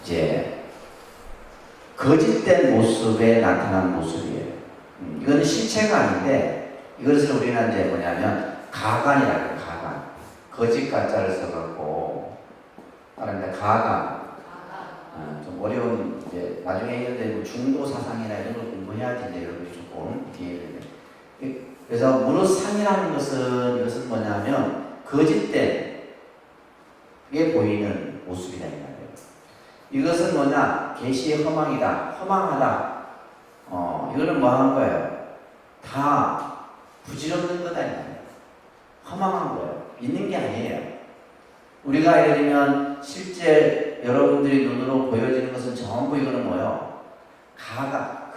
이제, 거짓된 모습에 나타난 모습이에요. 이거는 실체가 아닌데, 이것을 우리는 이제 뭐냐면, 가관이라고 해요, 가관. 거짓 가짜를 써갖고, 따라합니다. 가관. 좀 어려운, 이제, 나중에 이런 중도 사상이나 이런 걸 공부해야지, 이제 여러분이 조금 이해를 해요. 그래서, 무릇 상이라는 것은, 이것은 뭐냐면, 거짓된, 게 보이는 모습이다, 이 말이에요. 이것은 뭐냐? 계시의 허망이다. 허망하다. 이거는 뭐 한 거예요? 다 부질없는 거다. 허망한 거예요. 있는 게 아니에요. 우리가 예를 들면 실제 여러분들이 눈으로 보여지는 것은 전부 이거는 뭐예요?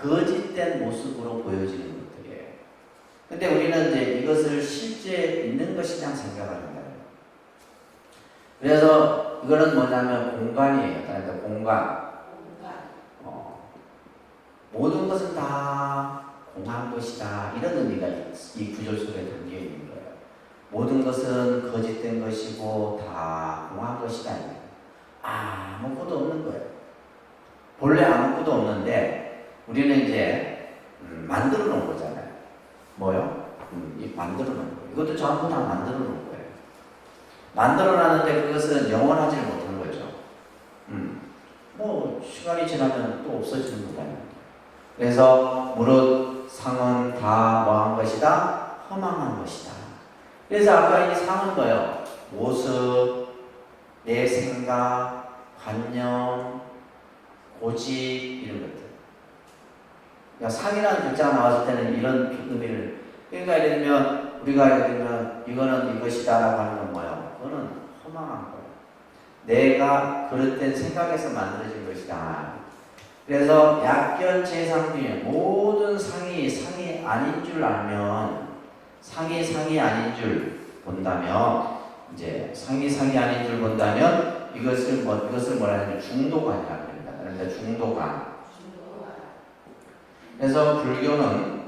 거짓된 모습으로 보여지는 것들이에요. 근데 우리는 이제 이것을 실제 있는 것이냐 생각하는 거예요. 그래서 이거는 뭐냐면 공간이에요. 그러니까 공간. 모든 것은 다 공한 것이다. 이런 의미가 이 구절 속에 담겨 있는 거예요. 모든 것은 거짓된 것이고 다 공한 것이다. 아무것도 없는 거예요. 본래 아무것도 없는데 우리는 이제 만들어 놓은 거잖아요. 뭐요? 만들어 놓은 거예요. 이것도 전부 다 만들어 놓은 거예요. 만들어 놨는데 그것은 영원하지 못하는 거죠. 뭐 시간이 지나면 또 없어지는 거잖아요. 그래서 무릇 상은 다 뭐한 것이다? 허망한 것이다. 그래서 아까 이 상은 뭐예요? 모습, 내 생각, 관념, 고집 이런 것들. 그러니까 상이라는 글자가 나왔을 때는 이런 의미를, 그러니까 예를 들면 우리가 예를 들면 이거는 이것이다 라고 하는 건 뭐예요? 그거는 허망한 거예요. 내가 그릇된 생각에서 만들어진 것이다. 그래서 약견 재상비, 모든 상이 아닌 줄 알면, 상이 아닌 줄 본다면, 이제 상이 아닌 줄 본다면 이것을 뭐라 하냐면 중도관이라고 합니다. 그러니까 중도관. 그래서 불교는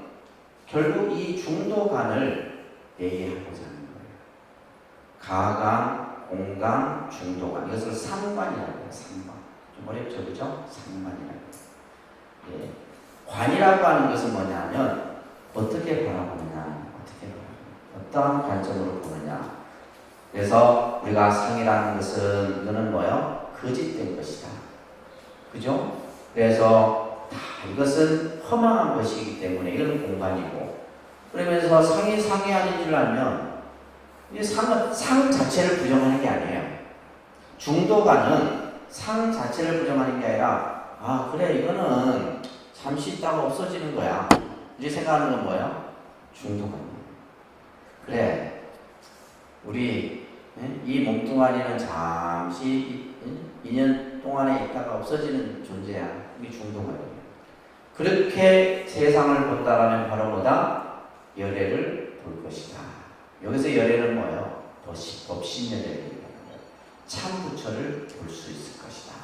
결국 이 중도관을 얘기하고자 하는 거예요. 가강, 공강, 중도관. 이것을 삼관이라고 해요. 삼관. 좀 어렵죠, 그죠? 삼관이라고 해요. 예. 관이라고 하는 것은 뭐냐면 어떻게 바라보느냐, 어떠한 관점으로 보느냐. 그래서 우리가 상이라는 것은 이거는 뭐요? 거짓된 것이다. 그죠? 그래서 다 이것은 허망한 것이기 때문에 이건 공간이고, 그러면서 상이 아닌 줄 알면 이 상 자체를 부정하는 게 아니에요. 중도가는 상 자체를 부정하는 게 아니라 그래 이거는 잠시 있다가 없어지는 거야. 이제 생각하는 건 뭐예요? 중도관이에요. 그래 우리 이 몸뚱아리는 잠시 2년 동안에 있다가 없어지는 존재야. 이게 중도관이에요. 그렇게 세상을 본다라면 바로 뭐다? 열애를 볼 것이다. 여기서 열애는 뭐예요? 법신열애입니다. 참부처를 볼 수 있을 것이다.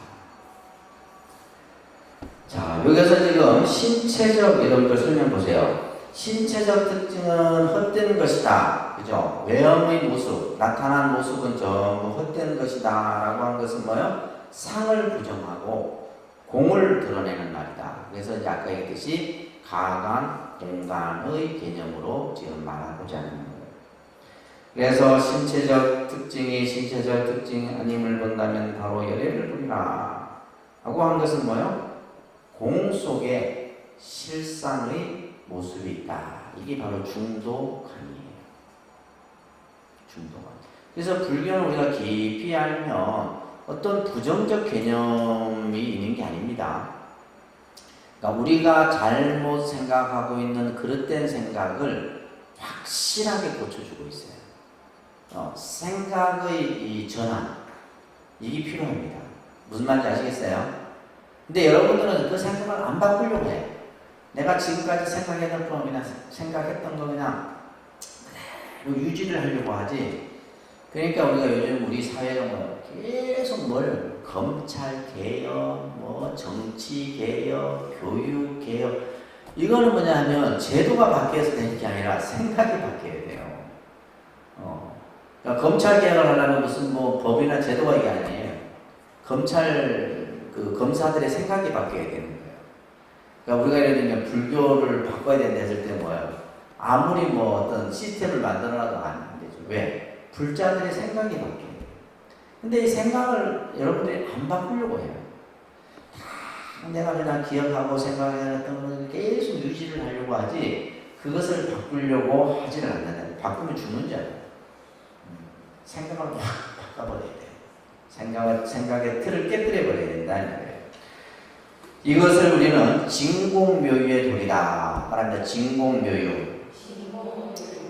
자, 여기서 지금 신체적 이런 걸 설명 보세요. 신체적 특징은 헛된 것이다. 그죠? 외형의 모습, 나타난 모습은 전부 헛된 것이다. 라고 한 것은 뭐예요? 상을 부정하고 공을 드러내는 말이다. 그래서 이제 아까 얘기했듯이 가관, 공간의 개념으로 지금 말하고자 하는 거예요. 그래서 신체적 특징이 신체적 특징 아님을 본다면 바로 열애를 보리라. 라고 한 것은 뭐예요? 공 속에 실상의 모습이 있다. 이게 바로 중도관이에요. 중도관. 그래서 불교는 우리가 깊이 알면 어떤 부정적 개념이 있는 게 아닙니다. 그러니까 우리가 잘못 생각하고 있는 그릇된 생각을 확실하게 고쳐주고 있어요. 생각의 이 전환, 이게 필요합니다. 무슨 말인지 아시겠어요? 근데 여러분들은 그 생각을 안 바꾸려고 해요. 내가 지금까지 생각했던 거 그냥 그대로 유지를 하려고 하지. 그러니까 우리가 요즘 우리 사회는 계속 뭘 검찰 개혁, 뭐 정치 개혁, 교육 개혁, 이거는 뭐냐 하면 제도가 바뀌어서 되는 게 아니라 생각이 바뀌어야 돼요. 그러니까 검찰 개혁을 하려면 무슨 뭐 법이나 제도가 이게 아니에요. 검사들의 생각이 바뀌어야 되는 거예요. 그러니까 우리가 예를 들면 불교를 바꿔야 된다 했을 때 뭐예요? 아무리 뭐 어떤 시스템을 만들어놔도 안 되죠. 왜? 불자들의 생각이 바뀌어요. 근데 이 생각을 여러분들이 안 바꾸려고 해요. 내가 그냥 기억하고 생각했던 걸 계속 유지를 하려고 하지, 그것을 바꾸려고 하지는 않는다. 바꾸면 죽는 줄 알아요. 생각을 확 바꿔버려야 돼요. 생각의 틀을 깨뜨려버려야 된다는 거예요. 이것을 우리는 진공묘유의 도리다 말합니다. 진공묘유.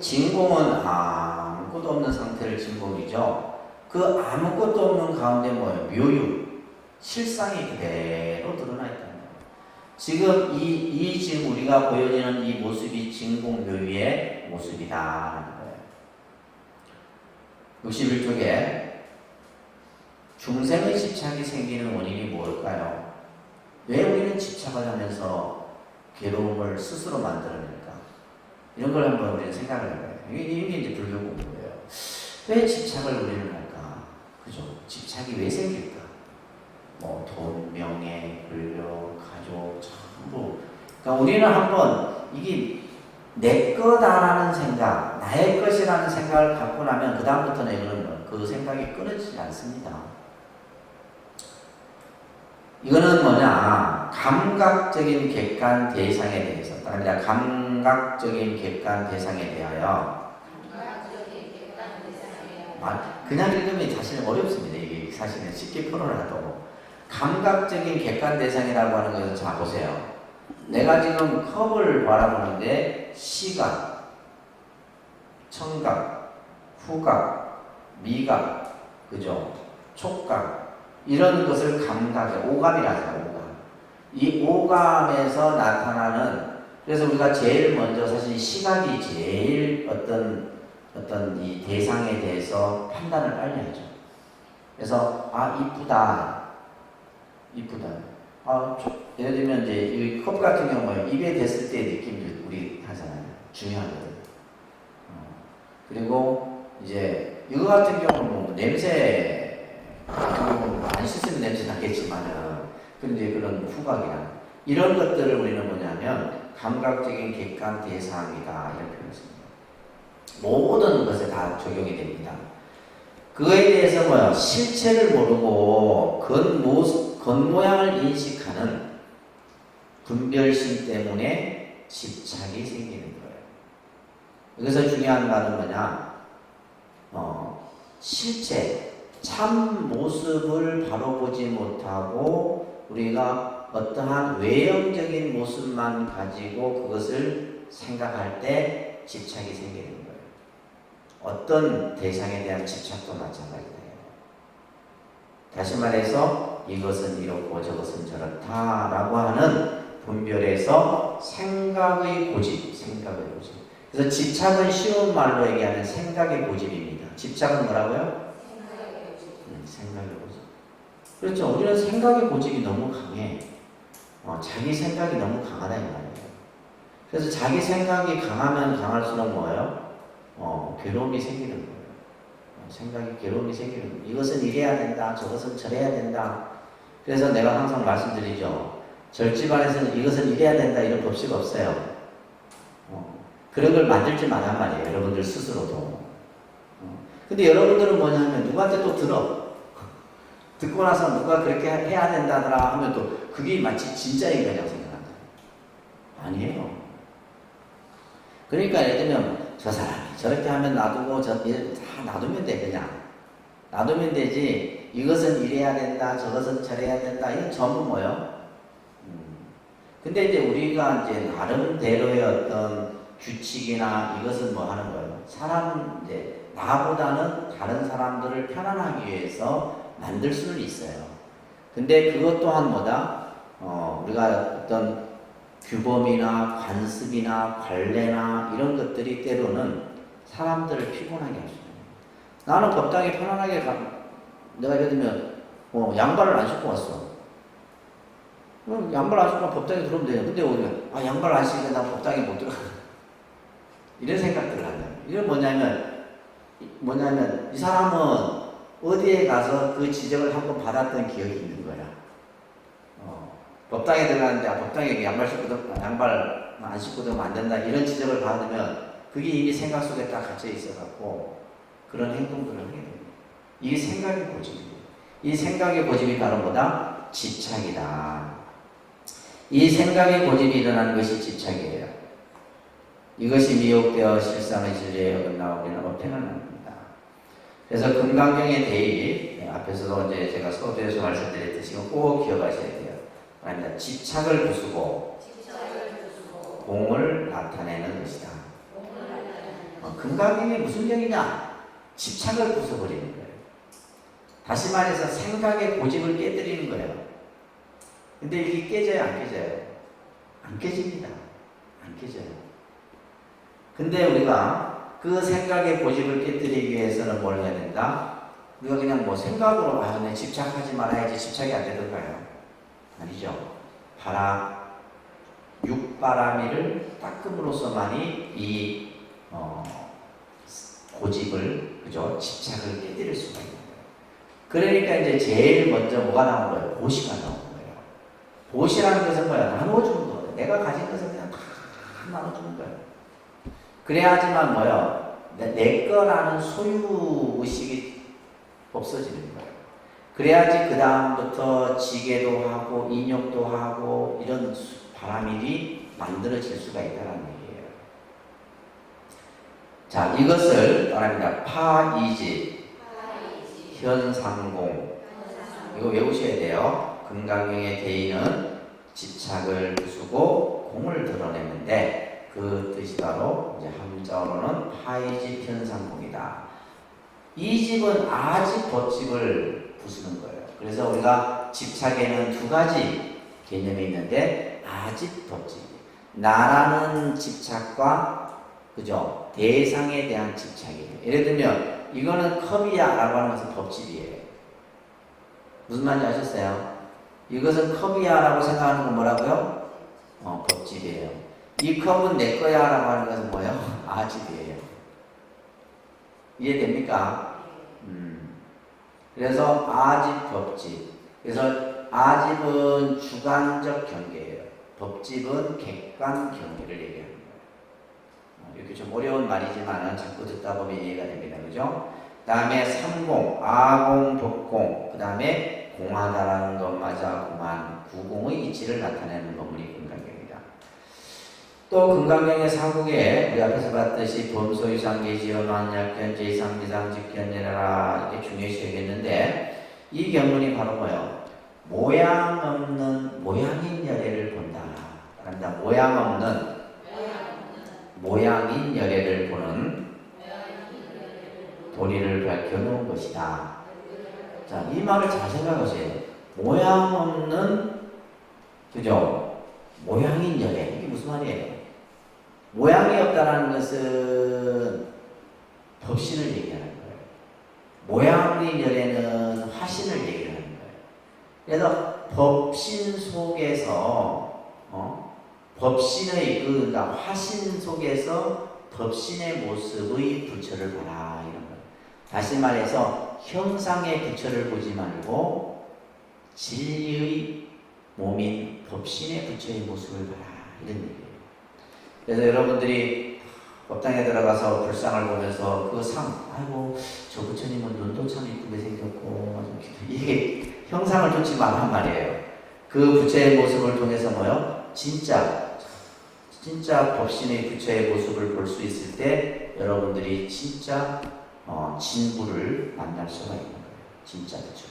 진공은 아무것도 없는 상태를 진공이죠. 그 아무것도 없는 가운데 뭐예요? 묘유. 실상이 그대로 드러나 있다는 거예요. 지금 지금 우리가 보여지는 이 모습이 진공묘유의 모습이다라는 거예요. 61쪽에 중생의 집착이 생기는 원인이 뭘까요? 왜 우리는 집착을 하면서 괴로움을 스스로 만들어낼까? 이런 걸 한번 우리는 생각을 해봐요. 이게 이제 불교 공부예요. 왜 집착을 우리는 할까? 그죠? 집착이 왜 생길까? 뭐 돈, 명예, 권력, 가족, 전부. 그러니까 우리는 한번 이게 내 거다라는 생각, 나의 것이라는 생각을 갖고 나면 그 다음부터는 이거는 그 생각이 끊어지지 않습니다. 이거는 뭐냐? 감각적인 객관 대상에 대해서, 그러니까 감각적인 객관 대상에 대하여. 그냥 읽으면 사실 어렵습니다. 이게 사실은 쉽게 풀어놔도. 감각적인 객관 대상이라고 하는 것은 자 보세요. 내가 지금 컵을 바라보는데 시각, 청각, 후각, 미각, 그죠? 촉각, 이런 것을 감각에, 오감이라잖아요. 오감. 이 오감에서 나타나는, 그래서 우리가 제일 먼저 사실 시각이 제일 어떤 이 대상에 대해서 판단을 빨리 하죠. 그래서 이쁘다. 예를 들면 이제 이 컵 같은 경우에 입에 댔을 때의 느낌도 우리 하잖아요. 중요하거든. 그리고 이제 이거 같은 경우는 뭐 냄새 안 씻으면 냄새 나겠지만은, 그런데 그런 후각이나 이런 것들을 우리는 뭐냐면 감각적인 객관 대상이다 이렇게 표현했습니다. 모든 것에 다 적용이 됩니다. 그거에 대해서 뭐야? 실체를 모르고 겉모양을 인식하는 분별심 때문에 집착이 생기는 거예요. 여기서 중요한 말은 뭐냐? 실체, 참 모습을 바로 보지 못하고 우리가 어떠한 외형적인 모습만 가지고 그것을 생각할 때 집착이 생기는 거예요. 어떤 대상에 대한 집착도 마찬가지예요. 다시 말해서 이것은 이렇고 저것은 저렇다라고 하는 분별에서 생각의 고집. 그래서 집착은 쉬운 말로 얘기하면 생각의 고집입니다. 집착은 뭐라고요? 생각의 고집. 그렇죠. 우리는 생각의 고집이 너무 강해. 자기 생각이 너무 강하다 이 말이에요. 그래서 자기 생각이 강하면 강할수록 뭐예요? 괴로움이 생기는 거예요. 생각이 괴로움이 생기는 거예요. 이것은 이래야 된다. 저것은 저래야 된다. 그래서 내가 항상 말씀드리죠. 절집안에서는 이것은 이래야 된다. 이런 법칙 없어요. 그런 걸 만들지 말란 말이에요. 여러분들 스스로도. 근데 여러분들은 뭐냐면 누구한테 또 들어. 듣고 나서 누가 그렇게 해야 된다더라 하면 또 그게 마치 진짜인 거냐고 생각한다. 아니에요. 그러니까 예를 들면 저 사람이 저렇게 하면 놔두고 다 놔두면 돼. 그냥 놔두면 되지. 이것은 이래야 된다, 저것은 저래야 된다. 이건 전부 뭐예요? 근데 이제 우리가 이제 나름대로의 어떤 규칙이나 이것은 뭐 하는 거예요? 사람 이제 나보다는 다른 사람들을 편안하기 위해서 만들 수는 있어요. 근데 그것 또한 뭐다? 우리가 어떤 규범이나 관습이나 관례나 이런 것들이 때로는 사람들을 피곤하게 할 수 있어요. 나는 법당에 편안하게 내가 예를 들면 양발을 안 신고 왔어. 양발 안 신고 법당에 들어오면 돼요. 근데 우리가 양발 안 신으면 나 법당에 못 들어가. 이런 생각들을 한다. 이건 뭐냐면 이 사람은 어디에 가서 그 지적을 한번 받았던 기억이 있는 거야. 법당에 들어가는데 법당에 양발 안 신고 들어가면 안 된다 이런 지적을 받으면 그게 이미 생각 속에 딱 갇혀 있어갖고 그런 행동들을 하게 됩니다. 이게 생각의 고집이에요. 이 생각의 고집이 바로 뭐다? 집착이다. 이 생각의 고집이 일어나는 것이 집착이에요. 이것이 미혹되어 실상의 진리에 어긋나 우리는 어폐는합니다. 그래서 금강경의 대입 앞에서도 이제 제가 서두에서 말씀드렸듯이 꼭 기억하셔야 돼요. 아닙니다. 집착을 부수고 공을 나타내는 것이다. 금강경이 무슨 경이냐? 집착을 부숴버리는 거예요. 다시 말해서 생각의 고집을 깨뜨리는 거예요. 근데 이게 깨져요? 안 깨져요? 안 깨집니다. 안 깨져요. 근데 우리가 그 생각의 고집을 깨뜨리기 위해서는 뭘 해야 된다? 우리가 그냥 뭐 생각으로 내 집착하지 말아야지 집착이 안 되던가요? 아니죠. 육바라미를 닦음으로써만이 이 고집을, 그죠? 집착을 깨뜨릴 수가 있는 거예요. 그러니까 이제 제일 먼저 뭐가 나온 거예요? 보시가 나온 거예요. 보시라는 것은 뭐야? 나눠주는 거예요. 내가 가진 것을 그냥 다 나눠주는 거예요. 그래야지만 뭐예요? 내 거라는 소유의식이 없어지는 거예요. 그래야지 그 다음부터 지게도 하고 인욕도 하고 이런 바람일이 만들어질 수가 있다는 얘기예요. 자, 이것을 말합니다. 파이집, 현상공. 이거 외우셔야 돼요. 금강경의 대의는 집착을 부수고 공을 드러내는데 그 뜻이 바로 이제 함자어로는 파이집 현상공이다. 이 집은 아집 법집을 부수는 거예요. 그래서 우리가 집착에는 두 가지 개념이 있는데 아집 법집. 나라는 집착과 그죠? 대상에 대한 집착이에요. 예를 들면 이거는 컵이야라고 하는 것은 법집이에요. 무슨 말인지 아셨어요? 이것은 컵이야라고 생각하는 건 뭐라고요? 법집이에요. 이 컵은 내 거야라고 하는 것은 뭐예요? 아집이에요. 이해됩니까? 그래서 아집, 법집. 그래서 아집은 주관적 경계예요. 법집은 객관 경계를 얘기하는 거예요. 이렇게 좀 어려운 말이지만 자꾸 듣다 보면 이해가 됩니다. 그죠? 그 다음에 삼공, 아공, 법공. 그 다음에 공하다라는 것마저 공한, 구공의 이치를 나타내는 건물이 금강경입니다. 또 금강경의 사국에 우리 앞에서 봤듯이 범소유상계지어 만약견 제3지상직견이라 이렇게 중요시하겠는데 이 경문이 바로 뭐예요? 모양 없는 모양인 열애를 본다. 그러니까 모양 없는 모양인 열애를 보는 도리를 밝혀놓은 것이다. 자, 이 말을 잘 생각하세요. 모양 없는, 그죠? 모양인 열애. 이게 무슨 말이에요? 모양이 없다는 것은 법신을 얘기하는 거예요. 모양인 열애는 화신을 얘기하는 거예요. 그래서 법신 속에서, 법신의 그러니까 화신 속에서 법신의 모습의 부처를 보라 이런 거예요. 다시 말해서 형상의 부처를 보지 말고 진리의 몸인 법신의 부처의 모습을 봐라 이런 얘기예요. 그래서 여러분들이 법당에 들어가서 불상을 보면서 그 아이고 저 부처님은 눈도 참 이쁘게 생겼고 이게 형상을 쫓지 말란 말이에요. 그 부처의 모습을 통해서 뭐요? 진짜 진짜 법신의 부처의 모습을 볼 수 있을 때 여러분들이 진짜 진부를 만날 수가 있는 거예요. 진짜 부처.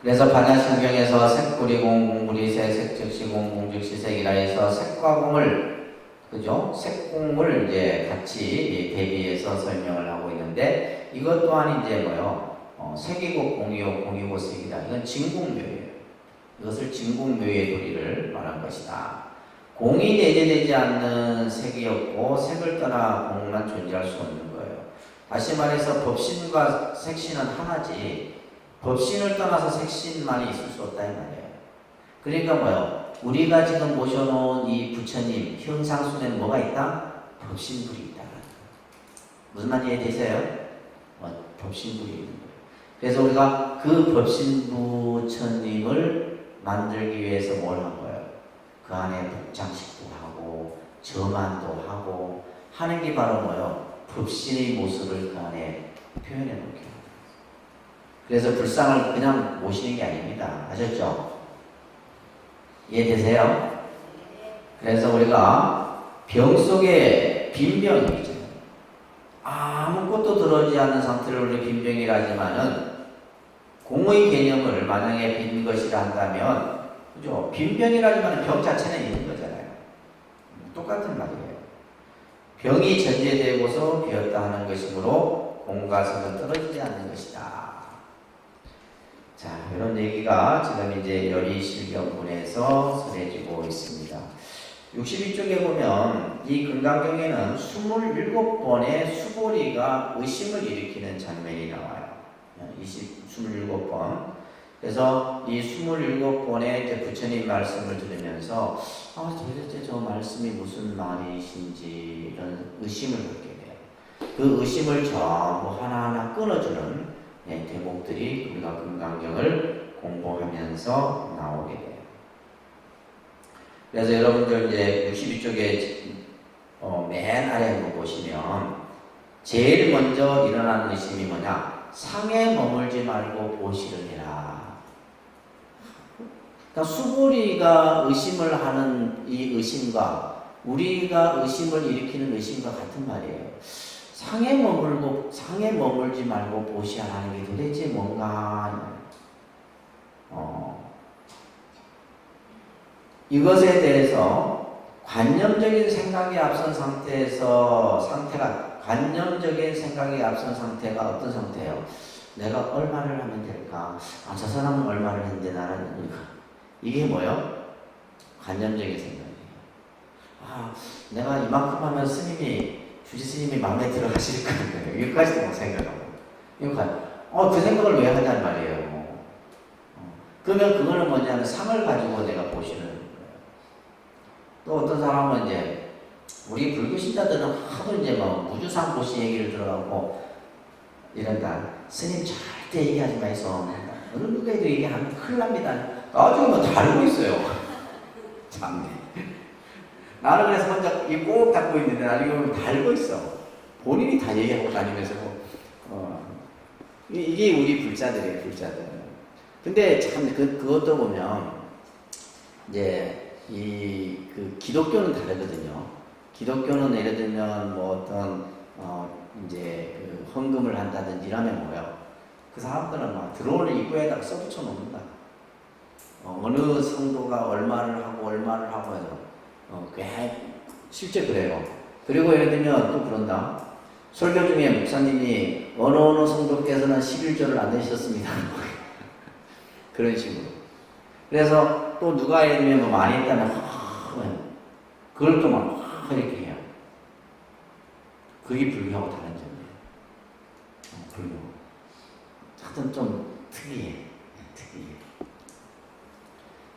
그래서 반야심경에서 색구리 공, 공구리 색, 색즉시 공, 공즉시 색이라 해서 색과 공을, 그죠? 색공을 이제 같이 대비해서 설명을 하고 있는데, 이것 또한 이제 뭐요? 색이고 공이요, 공이고 색이다. 이건 진공묘예요. 이것을 진공묘의 도리를 말한 것이다. 공이 내재되지 않는 색이었고, 색을 떠나 공만 존재할 수 없는 거예요. 다시 말해서 법신과 색신은 하나지, 법신을 떠나서 색신만이 있을 수 없다 이 말이에요. 그러니까 뭐요? 우리가 지금 모셔놓은 이 부처님 형상순에는 뭐가 있다? 법신불이 있다. 무슨 말인지 이해되세요? 법신불이 있는 거예요. 그래서 우리가 그 법신부처님을 만들기 위해서 뭘 한 거예요? 그 안에 복장식도 하고 저만도 하고 하는 게 바로 뭐요? 법신의 모습을 그 안에 표현해 놓게 해요. 그래서 불상을 그냥 모시는 게 아닙니다. 아셨죠? 이해되세요? 그래서 우리가 병 속에 빈병이 있잖아요. 아무것도 들어오지 않는 상태를 우리 빈병이라 하지만은 공의 개념을 만약에 빈 것이라 한다면, 그죠? 빈병이라지만 병 자체는 있는 거잖아요. 똑같은 말이에요. 병이 전제되고서 비었다 하는 것이므로 공과 색은 떨어지지 않는 것이다. 자, 이런 얘기가 지금 이제 열이실경문에서 전해지고 있습니다. 62쪽에 보면 이 금강경에는 27번의 수고리가 의심을 일으키는 장면이 나와요. 27번. 그래서 이 27번의 이제 부처님 말씀을 들으면서 도대체 저 말씀이 무슨 말이신지 이런 의심을 갖게 돼요. 그 의심을 전부 하나하나 끊어주는 대목들이 우리가 금강경을 공부하면서 나오게 돼요. 그래서 여러분들 이제 62쪽에 맨 아래 한번 보시면 제일 먼저 일어나는 의심이 뭐냐? 상에 머물지 말고 보시를 해라. 그러니까 수고리가 의심을 하는 이 의심과 우리가 의심을 일으키는 의심과 같은 말이에요. 상에 머물지 말고 보시하라는 게 도대체 뭔가? 이것에 대해서 관념적인 생각이 앞선 관념적인 생각이 앞선 상태가 어떤 상태예요? 내가 얼마를 하면 될까? 저 사람은 얼마를 했는데 나는 이게 뭐예요? 관념적인 생각이에요. 내가 이만큼 하면 주지 스님이 마음에 들어 하실 거예요. 여기까지도 못 생각하고. 그 생각을 왜 하냔 말이에요. 그러면 그거는 뭐냐면 상을 가지고 내가 보시는 거예요. 또 어떤 사람은 이제 우리 불교 신자들은 하도 이제 무주상 보시 얘기를 들어가고 이런다. 스님 절대 얘기하지 마이소. 어느 누구에도 얘기하면 큰일 납니다. 나중에 달고 있어요. 참네. 나는 그래서 혼자 이 꼭 닫고 있는데 나중에 달고 있어. 본인이 다 얘기하고 다니면서 이게 우리 불자들이에요, 불자들. 근데 참 그것도 보면 이제 그 기독교는 다르거든요. 기독교는 예를 들면 어떤 이제 그 헌금을 한다든지 이러면 뭐예요? 그 사람들은 막 들어오는 입구에다가 써붙여 놓는다. 어느 성도가 얼마를 하고 해서 실제 그래요. 그리고 예를 들면 또 그런다. 설교 중에 목사님이 어느 성도께서는 11조를 안 내셨습니다. 그런 식으로. 그래서 또 누가 예를 들면 많이 했다면 그걸 또 막 이렇게 해요. 그게 불교하고 다른 점이에요. 불교. 하여튼 좀 특이해.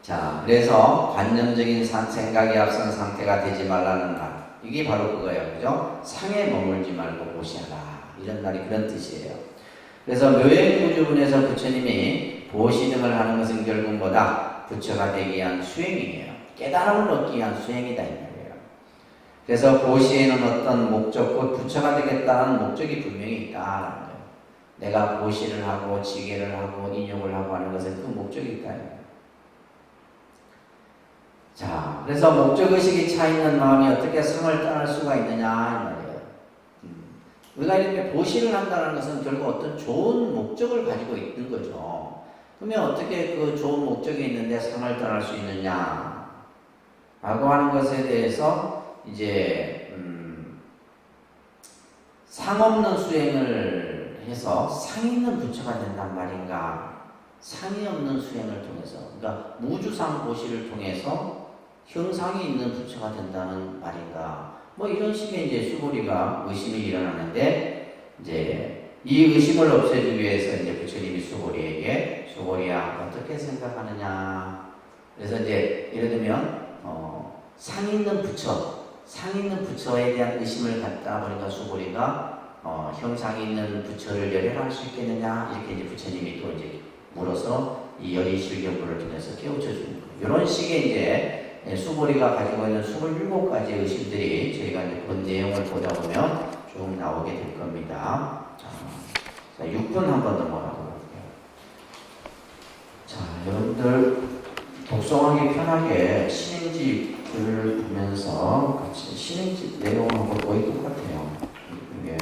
자, 그래서 관념적인 생각이 앞선 상태가 되지 말라는 말. 이게 바로 그거예요. 그죠? 상에 머물지 말고 보시하라. 이런 말이 그런 뜻이에요. 그래서 묘행구주분에서 부처님이 보시 등을 하는 것은 결국 뭐다? 부처가 되기 위한 수행이에요. 깨달음을 얻기 위한 수행이다. 이 말이에요. 그래서 보시에는 어떤 목적, 곧 부처가 되겠다는 목적이 분명히 있다라는 거예요. 내가 보시를 하고 지게를 하고 인욕을 하고 하는 것은 그 목적이 있다. 자, 그래서 목적의식이 차 있는 마음이 어떻게 상을 떠날 수가 있느냐, 이 말이에요. 우리가 이렇게 보시를 한다는 것은 결국 어떤 좋은 목적을 가지고 있는 거죠. 그러면 어떻게 그 좋은 목적이 있는데 상을 떠날 수 있느냐, 라고 하는 것에 대해서 이제, 상 없는 수행을 해서 상 있는 부처가 된단 말인가, 상이 없는 수행을 통해서, 그러니까 무주상 보시를 통해서 형상이 있는 부처가 된다는 말인가, 뭐 이런 식의 이제 수고리가 의심이 일어나는데, 이제 이 의심을 없애주기 위해서 이제 부처님이 수고리에게 수고리야 어떻게 생각하느냐. 그래서 이제 예를 들면 상 있는 부처, 상 있는 부처에 대한 의심을 갖다 보니까 수고리가 형상이 있는 부처를 열애할 수 있겠느냐, 이렇게 이제 부처님이 또 이제 물어서 이 열의실경부를 통해서 깨우쳐 주는 거예요. 이런 식의 이제 수고리가 가지고 있는 27가지 의심들이 저희가 이제 본 내용을 보다 보면 쭉 나오게 될 겁니다. 자, 6분 한번 넘어가 볼게요. 자, 여러분들 독서하기 편하게 신행집을 보면서 같이 신행집 내용하고 거의 똑같아요. 이게.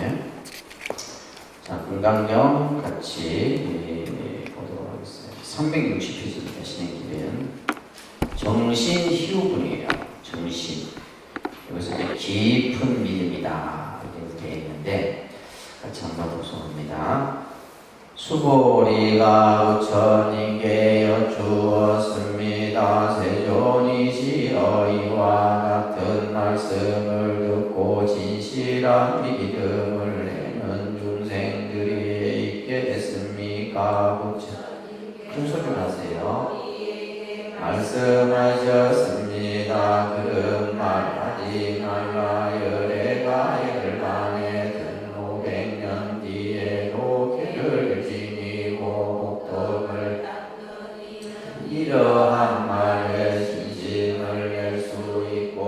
자, 불강경 같이 보도록 하겠습니다. 360페이지입니다. 신행집은. 정신 희우분이에요. 정신. 여기서 이제 깊은 믿음이다, 이렇게 되어 있는데, 같이 한번 독서합니다. 수고리가 부처님께 여쭈었습니다. 세존이시여 이와 같은 말씀을 듣고 진실한 믿음을 내는 중생들이 있겠습니까? 부처님 큰 소리로 하세요. 말씀하셨습니다. 그런 말 하지 말라. 열애가 열반에 든 500년 뒤에도 길을 지니고 복덕을 이러한 말에 진심을 낼 수 있고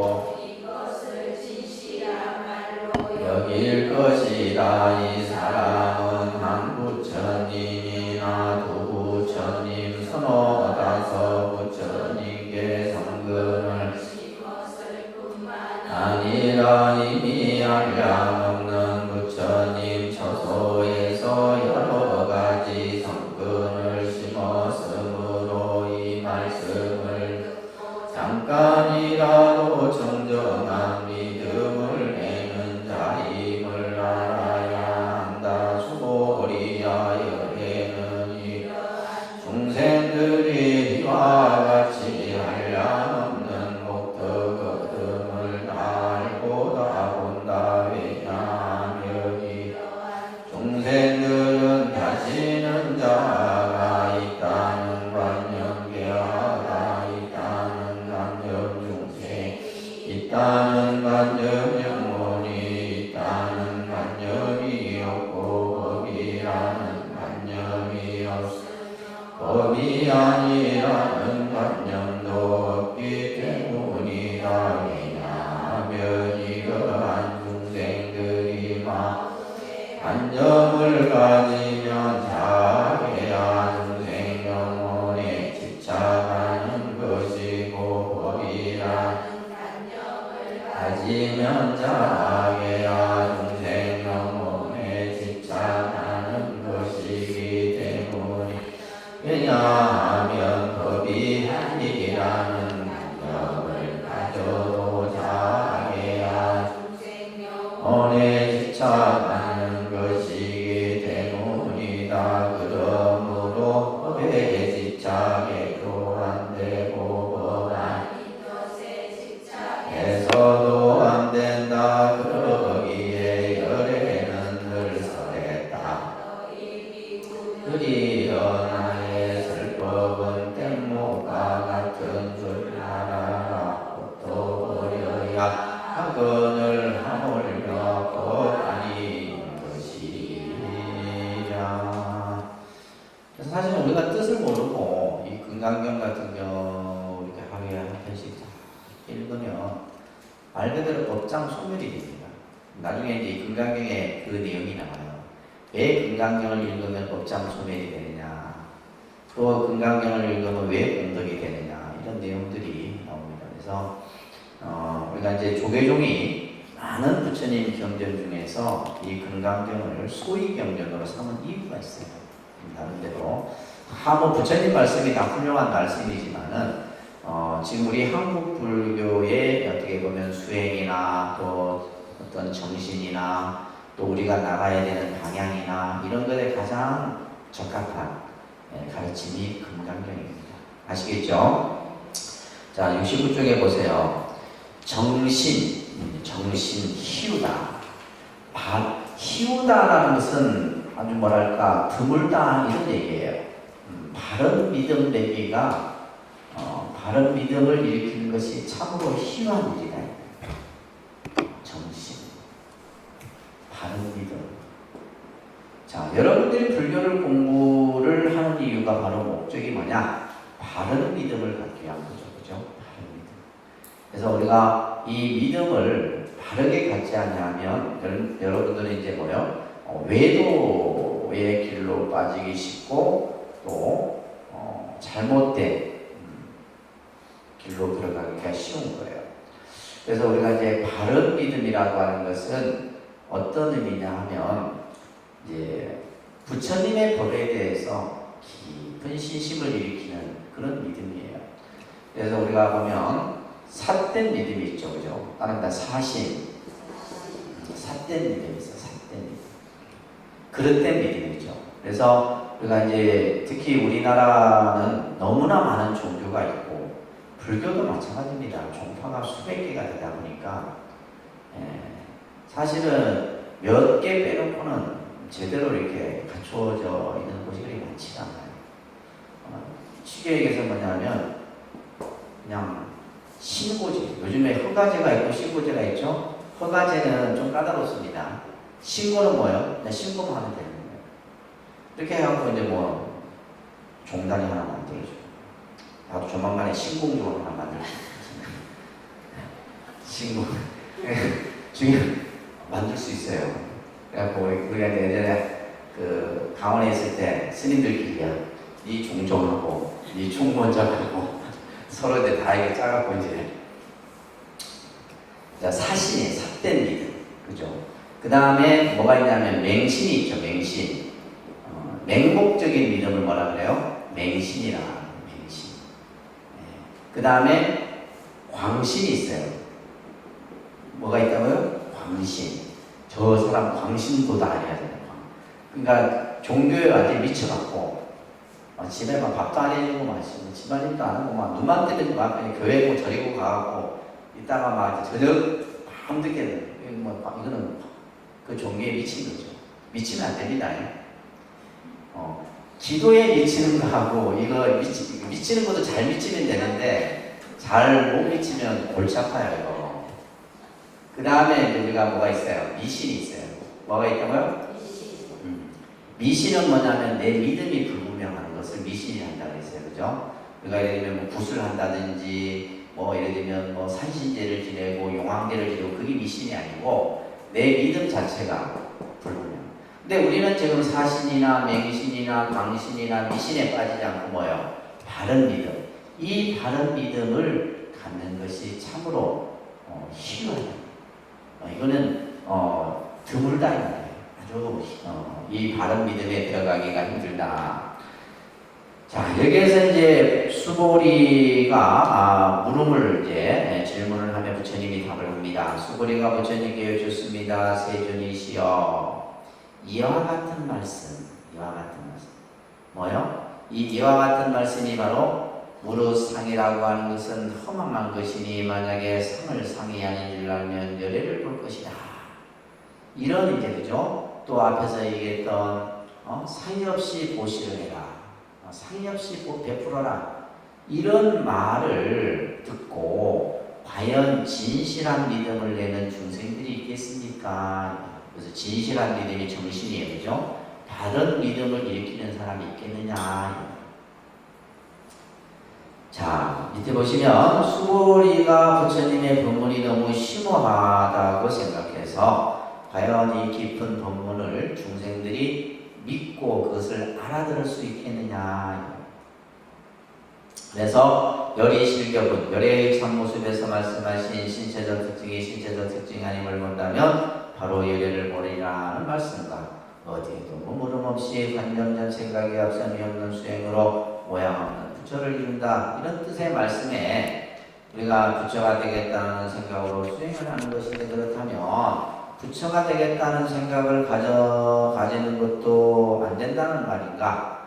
이것을 진실한 말로 여길 것이다. 이 사람은 한 부처님이나 두 부처님 서너 다섯 부처님께 성근을 심었을 뿐만 아니라 이미 한량없는 부처님 처소에서 여러 가지 성근을 심었으므로 이 말씀을 잠깐이라도 정정한 믿음을 내는 자임을 알아야 한다. 수고리야 열애는 이러한 중생들이 이와 같이 한량없는 복덕 얻음을 다 알고다 본다. 왜냐하면 이러한 중생들은 다시는 자아가 있다는 관념, 계화가 있다는 관념, 중생이 있다는 관념, 영혼이 있다는 관념이 없고 법이라는 관념이 없으며 법이 아니라는 관념도 없기 때문이다. 왜냐하면 이러한 중생들이 마음에 관념을 가지면 자아야 중생 영혼에 집착하는 것이고 법이라는 관념을 가지면 자아야 중생 영혼에 집착하는 것이기 때문에 왜냐하면 법이 아니라는 관념을 가져도 자아야 중생 영혼에 집착하는 것이기 때문이다. 그러므로 법에 집착해도 안 되고 법 아닌 것에 집착해서도 안 된다. 그러기에 열애는 늘 설했다. 그리여 나의 설법은 뗏목과 같은 줄 알아라. 또 버려야 학원을 하물며 법 아닌 것이라. 그래서 사실 우리가 뜻을 모르고 이 금강경 같은 경우 이렇게 하루에 한 편씩 읽으면 말 그대로 법장 소멸이 됩니다. 나중에 이제 이 금강경에 그 내용이 나와요. 왜 금강경을 읽으면 법장 소멸이 되느냐, 또 금강경을 읽으면 왜 공덕이 되느냐, 이런 내용들이 나옵니다. 그래서 우리가 이제 조계종이 많은 부처님 경전 중에서 이 금강경을 소위 경전으로 삼은 이유가 있어요. 나름대로 뭐 부처님 말씀이 다 훌륭한 말씀이지만은 지금 우리 한국 불교의 어떻게 보면 수행이나 또 어떤 정신이나 또 우리가 나가야 되는 방향이나 이런 것에 가장 적합한 가르침이 금강경입니다. 아시겠죠? 자, 69쪽에 보세요. 정신 희우다. 희우다라는 것은 아주 뭐랄까 드물다 이런 얘기예요. 바른 믿음 되기가 바른 믿음을 일으키는 것이 참으로 희유한 일이다. 정신, 바른 믿음. 자, 여러분들이 불교를 공부를 하는 이유가 바로 목적이 뭐냐? 바른 믿음을 갖기 위한 거죠. 그죠? 바른 믿음. 그래서 우리가 이 믿음을 바르게 갖지 않냐면 여러분들은 이제 뭐요? 외도의 길로 빠지기 쉽고 또 잘못된 길로 들어가기가 쉬운 거예요. 그래서 우리가 이제 바른 믿음이라고 하는 것은 어떤 의미냐 하면 이제 부처님의 법에 대해서 깊은 신심을 일으키는 그런 믿음이에요. 그래서 우리가 보면 삿된 믿음이 있죠, 그죠? 다른 다 사신, 삿된 믿음이 있어, 삿된 믿음. 그릇된 믿음이죠. 그래서 우리가 이제 특히 우리나라는 너무나 많은 종교가 있고 불교도 마찬가지입니다. 종파가 수백 개가 되다 보니까 사실은 몇 개 빼놓고는 제대로 이렇게 갖춰져 있는 곳이 그리 많지가 않아요. 쉽게 얘기해서 뭐냐면 그냥 신고제. 요즘에 허가제가 있고 신고제가 있죠. 허가제는 좀 까다롭습니다. 신고는 뭐예요? 그냥 신고만 하면 되는 거예요. 이렇게 해갖고 이제 뭐 종단이 하나 만들어줘. 나도 조만간에 신공종 하나 만들 수 있습니다. 신공 지금 만들 수 있어요. 그래갖고 우리가 예전에 그 강원에 있을 때 스님들끼리야 이 종종하고 이 총무원장하고 서로 이제 다 이게 짜갖고 이제 자 사신이 삿된 믿음, 그죠? 그 다음에 뭐가 있냐면 맹신이 있죠. 맹신. 맹목적인 믿음을 뭐라 그래요? 맹신이라. 맹신. 그 다음에 광신이 있어요. 뭐가 있다고요? 광신. 저 사람 광신도다 아니야 되는 거. 그러니까 종교에 완전히 미쳐갖고 집에 막 밥도 안 해주고 마시고 집안일도 안 하고 막 눈만 뜨면 막 그냥 교회 뭐 저리고 가갖고 이따가 막 저녁 밤늦게 뭐 이거는 그 종교에 미친 거죠. 미치면 안 됩니다. 기도에 미치는 거하고 이거 미치는 것도 잘 미치면 되는데 잘 못 미치면 골치 아파요 이거. 그 다음에 이제 우리가 뭐가 있어요? 미신이 있어요. 뭐가 있다고요? 미신은 뭐냐면 내 믿음이 불분명한 것을 미신이 한다고 했어요. 그죠? 우리가 예를 들면 뭐 굿을 한다든지 뭐 예를 들면 뭐 산신제를 지내고 용왕제를 지내고 그게 미신이 아니고 내 믿음 자체가 불분명. 근데 우리는 지금 사신이나 맹신이나 광신이나 미신에 빠지지 않고 뭐예요? 바른 믿음. 이 바른 믿음을 갖는 것이 참으로 희귀하다. 이거는 드물다 이 말이에요. 아주 이 바른 믿음에 들어가기가 힘들다. 자, 여기에서 이제 수보리가 물음을 이제 질문을 하며 부처님이 답을 합니다. 수보리가 부처님께 여쭙습니다. 세존이시여, 이와 같은 말씀, 뭐요? 이와 같은 말씀이 바로 무릇상이라고 하는 것은 허망한 것이니 만약에 상을 상이 아닌 줄 알면 열애를 볼 것이다. 이런 이제 그죠? 또 앞에서 얘기했던 상의 없이 보시를 해라. 상의 없이 베풀어라. 이런 말을 듣고 과연 진실한 믿음을 내는 중생들이 있겠습니까? 그래서 진실한 믿음이 정신이에요. 그죠? 다른 믿음을 일으키는 사람이 있겠느냐? 자, 밑에 보시면 수보리가 부처님의 법문이 너무 심오하다고 생각해서 과연 이 깊은 법문을 중생들이 믿고 그것을 알아들을 수 있겠느냐. 그래서 열의 실격은 열의 참모습에서 말씀하신 신체적 특징이 신체적 특징이 아님을 본다면 바로 열애를 보리라는 말씀과 어디에도 물음 없이 관념전 생각에 앞선이 없는 수행으로 모양 없는 부처를 이룬다 이런 뜻의 말씀에 우리가 부처가 되겠다는 생각으로 수행을 하는 것인데 그렇다면 부처가 되겠다는 생각을 가지는 것도 안 된다는 말인가?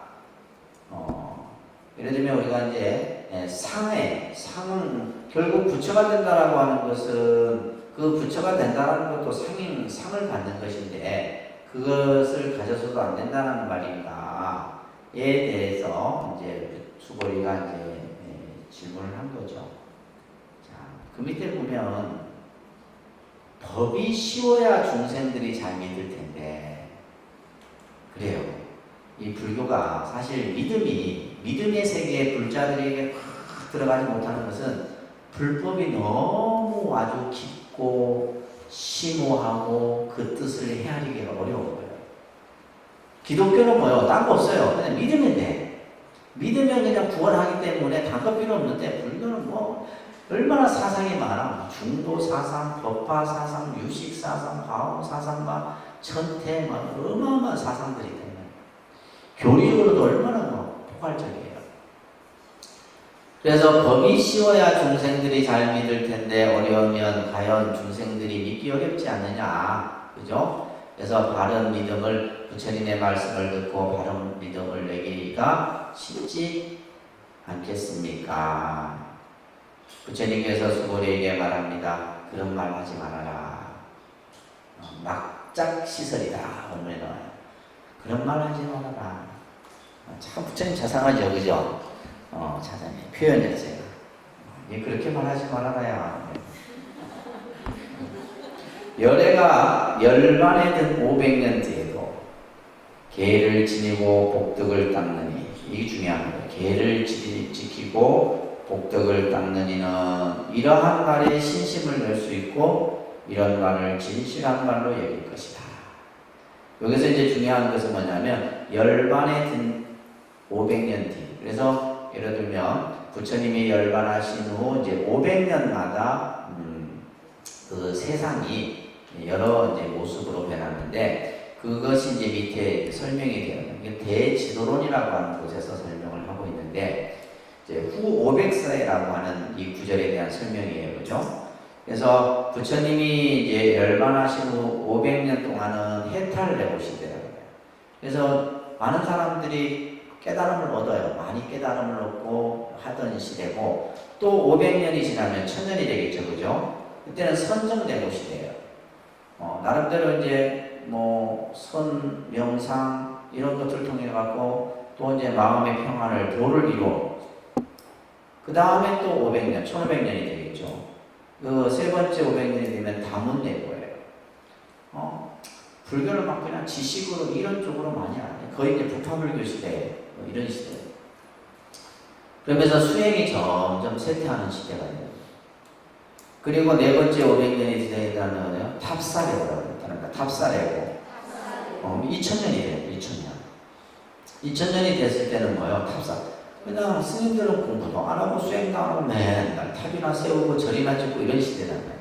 예를 들면 우리가 이제 상은 결국 부처가 된다라고 하는 것은 그 부처가 된다라는 것도 상을 받는 것인데 그것을 가져서도 안 된다는 말인가에 대해서 이제 수고리가 이제 질문을 한 거죠. 자, 그 밑에 보면 법이 쉬워야 중생들이 잘 믿을 텐데 그래요. 이 불교가 사실 믿음의 세계에 불자들에게 확 들어가지 못하는 것은 불법이 너무 아주 깊고 심오하고 그 뜻을 헤아리기가 어려운 거예요. 기독교는 뭐예요? 딴 거 없어요. 그냥 믿으면 돼. 믿으면 그냥 구원하기 때문에 딴 거 필요 없는데 불교는 뭐 얼마나 사상이 많아. 중도 사상, 법화 사상, 유식 사상, 화엄 사상, 천태, 어마어마한 사상들이 때문에 교리적으로도 얼마나 포괄적이에요. 그래서 법이 쉬워야 중생들이 잘 믿을 텐데 어려우면 과연 중생들이 믿기 어렵지 않느냐, 그죠? 그래서 바른 믿음을 부처님의 말씀을 듣고 바른 믿음을 내기가 쉽지 않겠습니까? 부처님께서 수고리에게 말합니다. 그런 말 하지 말아라. 막작 시설이다. 원문에 나와요. 그런 말 하지 말아라. 참 부처님 자상하죠, 그죠? 자상해. 표현 자체가. 그렇게 말하지 말아라야. 열애가 열반에 든 500년 뒤에도 계를 지니고 복덕을 닦느니 이게 중요한 거예요. 계를 지키고 복덕을 닦는 이는 이러한 말에 신심을 낼 수 있고 이런 말을 진실한 말로 여길 것이다. 여기서 이제 중요한 것은 뭐냐면 열반에 든 500년 뒤. 그래서 예를 들면 부처님이 열반하신 후 이제 500년마다 그 세상이 여러 이제 모습으로 변하는데 그것이 이제 밑에 설명이 되어 있는 게 대지도론이라고 하는 곳에서 설명을 하고 있는데 후 500세라고 하는 이 구절에 대한 설명이에요. 그죠? 그래서 부처님이 이제 열반하신 후 500년 동안은 해탈레고 시대라고 해요. 그래서 많은 사람들이 깨달음을 얻어요. 많이 깨달음을 얻고 하던 시대고 또 500년이 지나면 1000년이 되겠죠. 그죠? 그때는 선정되고 시대예요. 나름대로 이제 선, 명상 이런 것들을 통해 갖고 또 이제 마음의 평안을 도를 이루어 그 다음에 또 500년, 1500년이 되겠죠. 그 세 번째 500년이 되면 다문내고예요. 불교를 막 그냥 지식으로 이런 쪽으로 많이 안 해요. 거의 이제 북파불교 시대, 이런 시대. 그러면서 수행이 점점 쇠퇴하는 시대가 돼요. 그리고 네 번째 500년이 되다는 탑사례고라고 했다는 탑사례고. 2000년이 돼요. 2000년. 2000년이 됐을 때는 뭐예요? 탑사. 그러니까 스님들은 공부도 안 하고 수행도 안 하고 맨날 탑이나 세우고 절이나 짓고 이런 시대잖아요.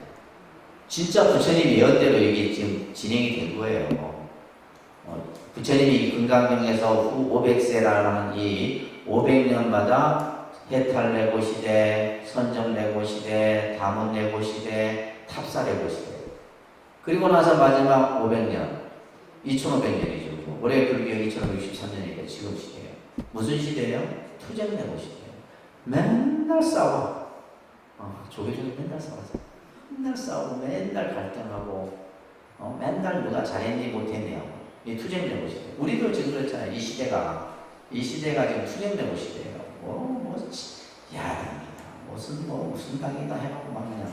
진짜 부처님이 예언대로 이게 지금 진행이 된 거예요. 부처님이 금강경에서 후 500세라는 이 500년마다 해탈레고 시대, 선정레고 시대, 다문레고 시대, 탑사레고 시대. 그리고 나서 마지막 500년, 2500년이죠. 올해 불교 2563년이니까 지금 시대예요. 무슨 시대예요? 투쟁내고 시대예요. 맨날 싸워. 조계종이 맨날 싸워서. 맨날 싸우고 맨날 갈등하고 맨날 누가 잘했니 못했니 이 투쟁내고 시대. 우리도 지금 그렇잖아요. 이 시대가 지금 투쟁내고 시대예요. 야당이다. 무슨 당이다 해갖고 막 그냥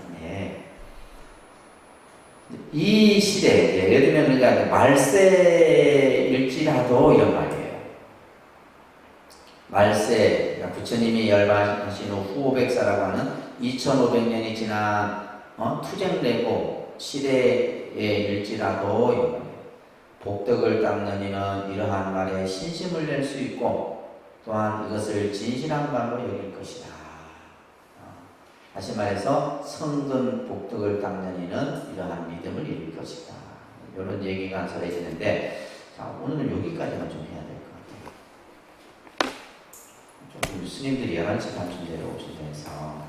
이 시대, 예를 들면 그러니까 말세일지라도 이런 말이에요. 말세, 그러니까 부처님이 열반하신 후 500사라고 하는 2500년이 지난 투쟁되고 시대일지라도 이런 말이에요. 복덕을 닦는 이는 이러한 말에 신심을 낼 수 있고 또한 이것을 진실한 말로 여길 것이다. 다시 말해서 성근 복덕을 닦는 이는 이러한 믿음을 이룰 것이다. 이런 얘기가 살아있는데, 자, 오늘은 여기까지만 좀 해야 될 것 같아요. 좀 스님들이 11시 반쯤 내려오신다 해서